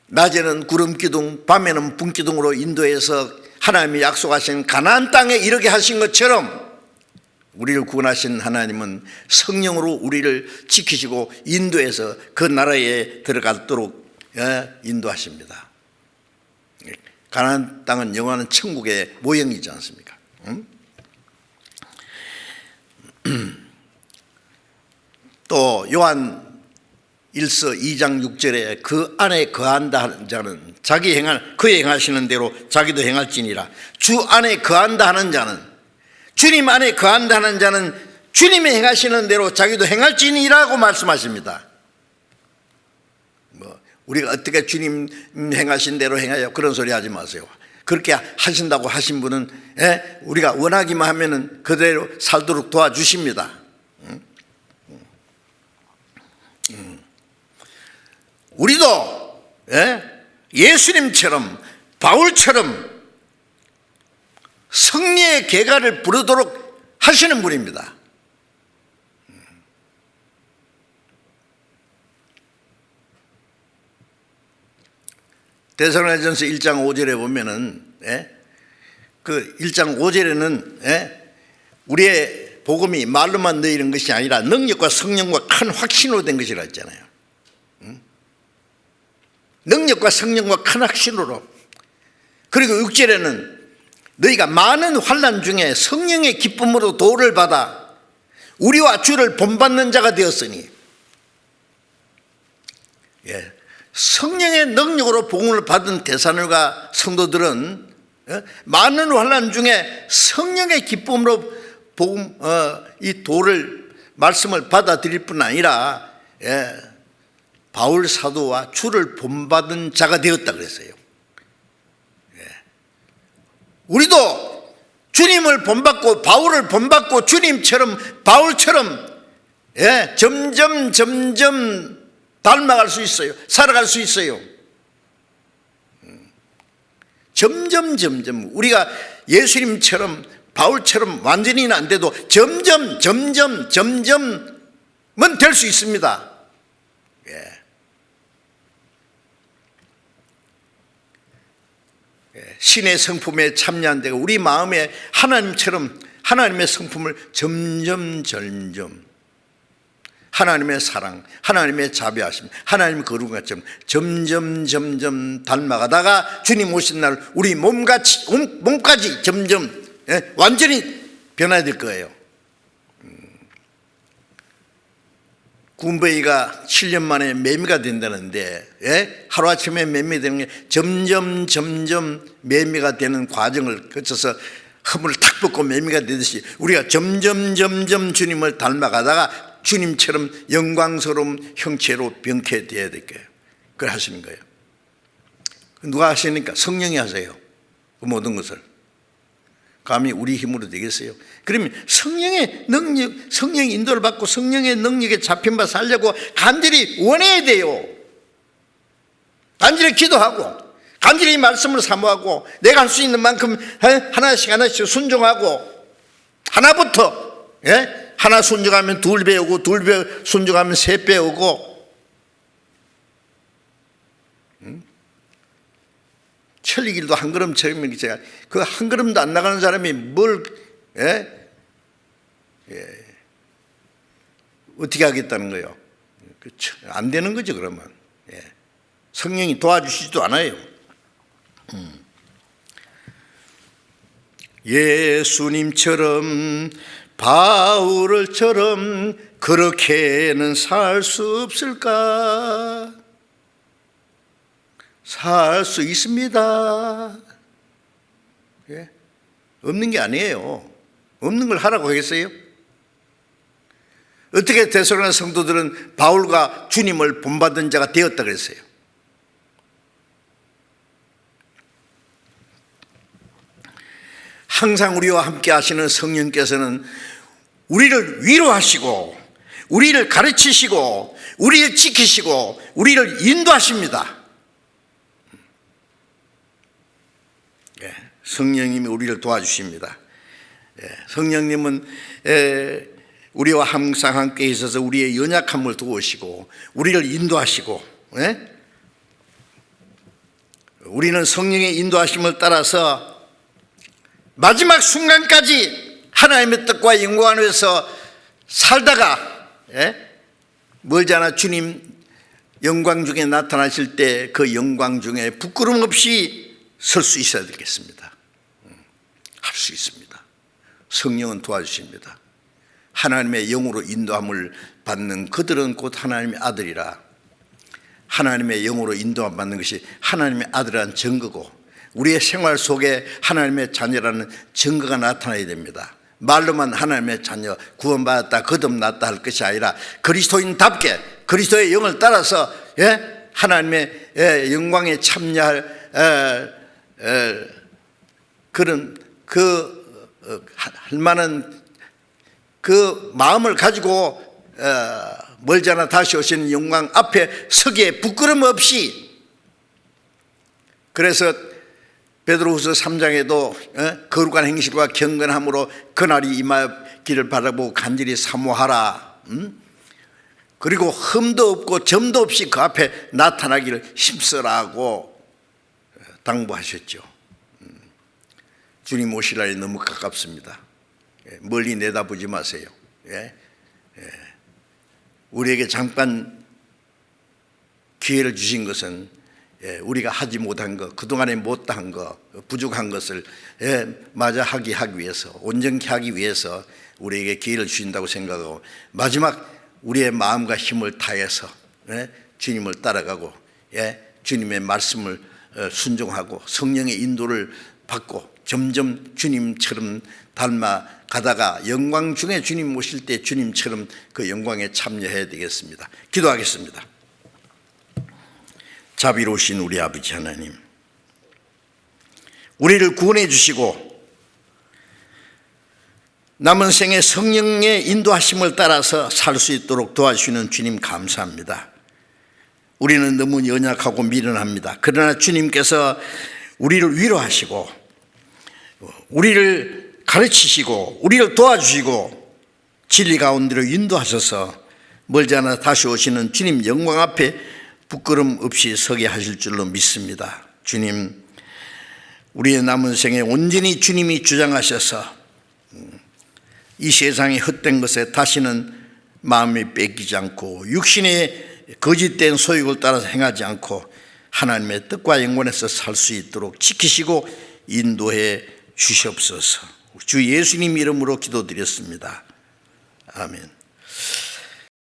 낮에는 구름 기둥 밤에는 분 기둥으로 인도해서 하나님이 약속하신 가나안 땅에 이르게 하신 것처럼 우리를 구원하신 하나님은 성령으로 우리를 지키시고 인도해서 그 나라에 들어가도록 인도하십니다. 가나안 땅은 영원한 천국의 모형이지 않습니까? 또 요한 1서 2장 6절에 그 안에 거한다 하는 자는 자기 그의 행하시는 대로 자기도 행할지니라. 주 안에 거한다 하는 자는 주님 안에 거한다 하는 자는 주님의 행하시는 대로 자기도 행할지니라고 말씀하십니다. 우리가 어떻게 주님 행하신 대로 행하여 그런 소리 하지 마세요. 그렇게 하신다고 하신 분은 우리가 원하기만 하면은 그대로 살도록 도와주십니다. 우리도 예수님처럼 바울처럼 성령의 계가를 부르도록 하시는 분입니다. 데살로니가전서 1장 5절에 보면은 그 1장 5절에는 우리의 복음이 말로만 너희는 것이 아니라 능력과 성령과 큰 확신으로 된 것이라 했잖아요. 능력과 성령과 큰 확신으로. 그리고 6절에는 너희가 많은 환난 중에 성령의 기쁨으로 도를 받아 우리와 주를 본받는 자가 되었으니 성령의 능력으로 복음을 받은 데살로니가 성도들은 많은 환난 중에 성령의 기쁨으로 복음 이 도를 말씀을 받아들일 뿐 아니라 바울 사도와 주를 본받은 자가 되었다 그랬어요. 우리도 주님을 본받고 바울을 본받고 주님처럼 바울처럼 점점 닮아갈 수 있어요. 살아갈 수 있어요. 점점 우리가 예수님처럼 바울처럼 완전히는 안 돼도 점점은 될 수 있습니다. 신의 성품에 참여한 데가 우리 마음에 하나님처럼 하나님의 성품을 점점 하나님의 사랑, 하나님의 자비하심, 하나님의 거룩한 것처럼 점점 닮아가다가 주님 오신 날 우리 몸까지 점점 완전히 변화될 거예요. 군베이가 7년 만에 매미가 된다는데 하루아침에 매미가 되는 게 점점 매미가 되는 과정을 거쳐서 허물을 탁 벗고 매미가 되듯이 우리가 점점 주님을 닮아가다가 주님처럼 영광스러운 형체로 변케되어야 될 거예요. 그걸 하시는 거예요. 누가 하시니까? 성령이 하세요. 그 모든 것을. 감히 우리 힘으로 되겠어요? 그러면 성령의 능력, 성령의 인도를 받고 성령의 능력에 잡힌 바 살려고 간절히 원해야 돼요. 간절히 기도하고 간절히 말씀을 사모하고 내가 할 수 있는 만큼 하나씩 순종하고 하나부터 하나 순종하면 둘 배우고 둘 순종하면 셋 배우고 천리길도 한 걸음처럼 제가 그 한 걸음도 안 나가는 사람이 뭘 어떻게 하겠다는 거예요? 그렇죠. 안 되는 거죠. 그러면 성령이 도와주시지도 않아요. 예수님처럼 바울을처럼 그렇게는 살 수 없을까? 살 수 있습니다. 없는 게 아니에요. 없는 걸 하라고 하겠어요? 어떻게 데살로니가 성도들은 바울과 주님을 본받은 자가 되었다 그랬어요? 항상 우리와 함께 하시는 성령께서는 우리를 위로하시고 우리를 가르치시고 우리를 지키시고 우리를 인도하십니다. 성령님이 우리를 도와주십니다. 성령님은 우리와 항상 함께 있어서 우리의 연약함을 도우시고 우리를 인도하시고, 우리는 성령의 인도하심을 따라서 마지막 순간까지 하나님의 뜻과 영광 안에서 살다가 멀지 않아 주님 영광 중에 나타나실 때 그 영광 중에 부끄럼 없이 설 수 있어야 되겠습니다. 할 수 있습니다. 성령은 도와주십니다. 하나님의 영으로 인도함을 받는 그들은 곧 하나님의 아들이라. 하나님의 영으로 인도함 받는 것이 하나님의 아들이라는 증거고 우리의 생활 속에 하나님의 자녀라는 증거가 나타나야 됩니다. 말로만 하나님의 자녀 구원받았다 거듭났다 할 것이 아니라 그리스도인답게 그리스도의 영을 따라서 하나님의 영광에 참여할 그런 할 만한 그 마음을 가지고 멀지 않아 다시 오시는 영광 앞에 서기에 부끄럼 없이. 그래서 베드로후서 3장에도 거룩한 행실과 경건함으로 그날이 임하기를 바라보고 간절히 사모하라. 그리고 흠도 없고 점도 없이 그 앞에 나타나기를 힘쓰라고 당부하셨죠. 주님 오실 날이 너무 가깝습니다. 멀리 내다보지 마세요. 우리에게 잠깐 기회를 주신 것은 우리가 하지 못한 것, 그동안에 못한 것, 부족한 것을 마저 하기 위해서, 온전히 하기 위해서 우리에게 기회를 주신다고 생각하고 마지막 우리의 마음과 힘을 다해서 주님을 따라가고 주님의 말씀을 순종하고 성령의 인도를 받고 점점 주님처럼 닮아가다가 영광 중에 주님 오실 때 주님처럼 그 영광에 참여해야 되겠습니다. 기도하겠습니다. 자비로우신 우리 아버지 하나님, 우리를 구원해 주시고 남은 생에 성령의 인도하심을 따라서 살 수 있도록 도와주시는 주님 감사합니다. 우리는 너무 연약하고 미련합니다. 그러나 주님께서 우리를 위로하시고 우리를 가르치시고 우리를 도와주시고 진리 가운데로 인도하셔서 멀지 않아 다시 오시는 주님 영광 앞에 부끄럼 없이 서게 하실 줄로 믿습니다. 주님, 우리의 남은 생에 온전히 주님이 주장하셔서 이 세상의 헛된 것에 다시는 마음이 뺏기지 않고 육신의 거짓된 소욕을 따라서 행하지 않고 하나님의 뜻과 영광에서 살 수 있도록 지키시고 인도해 주시옵소서. 주 예수님 이름으로 기도드렸습니다. 아멘.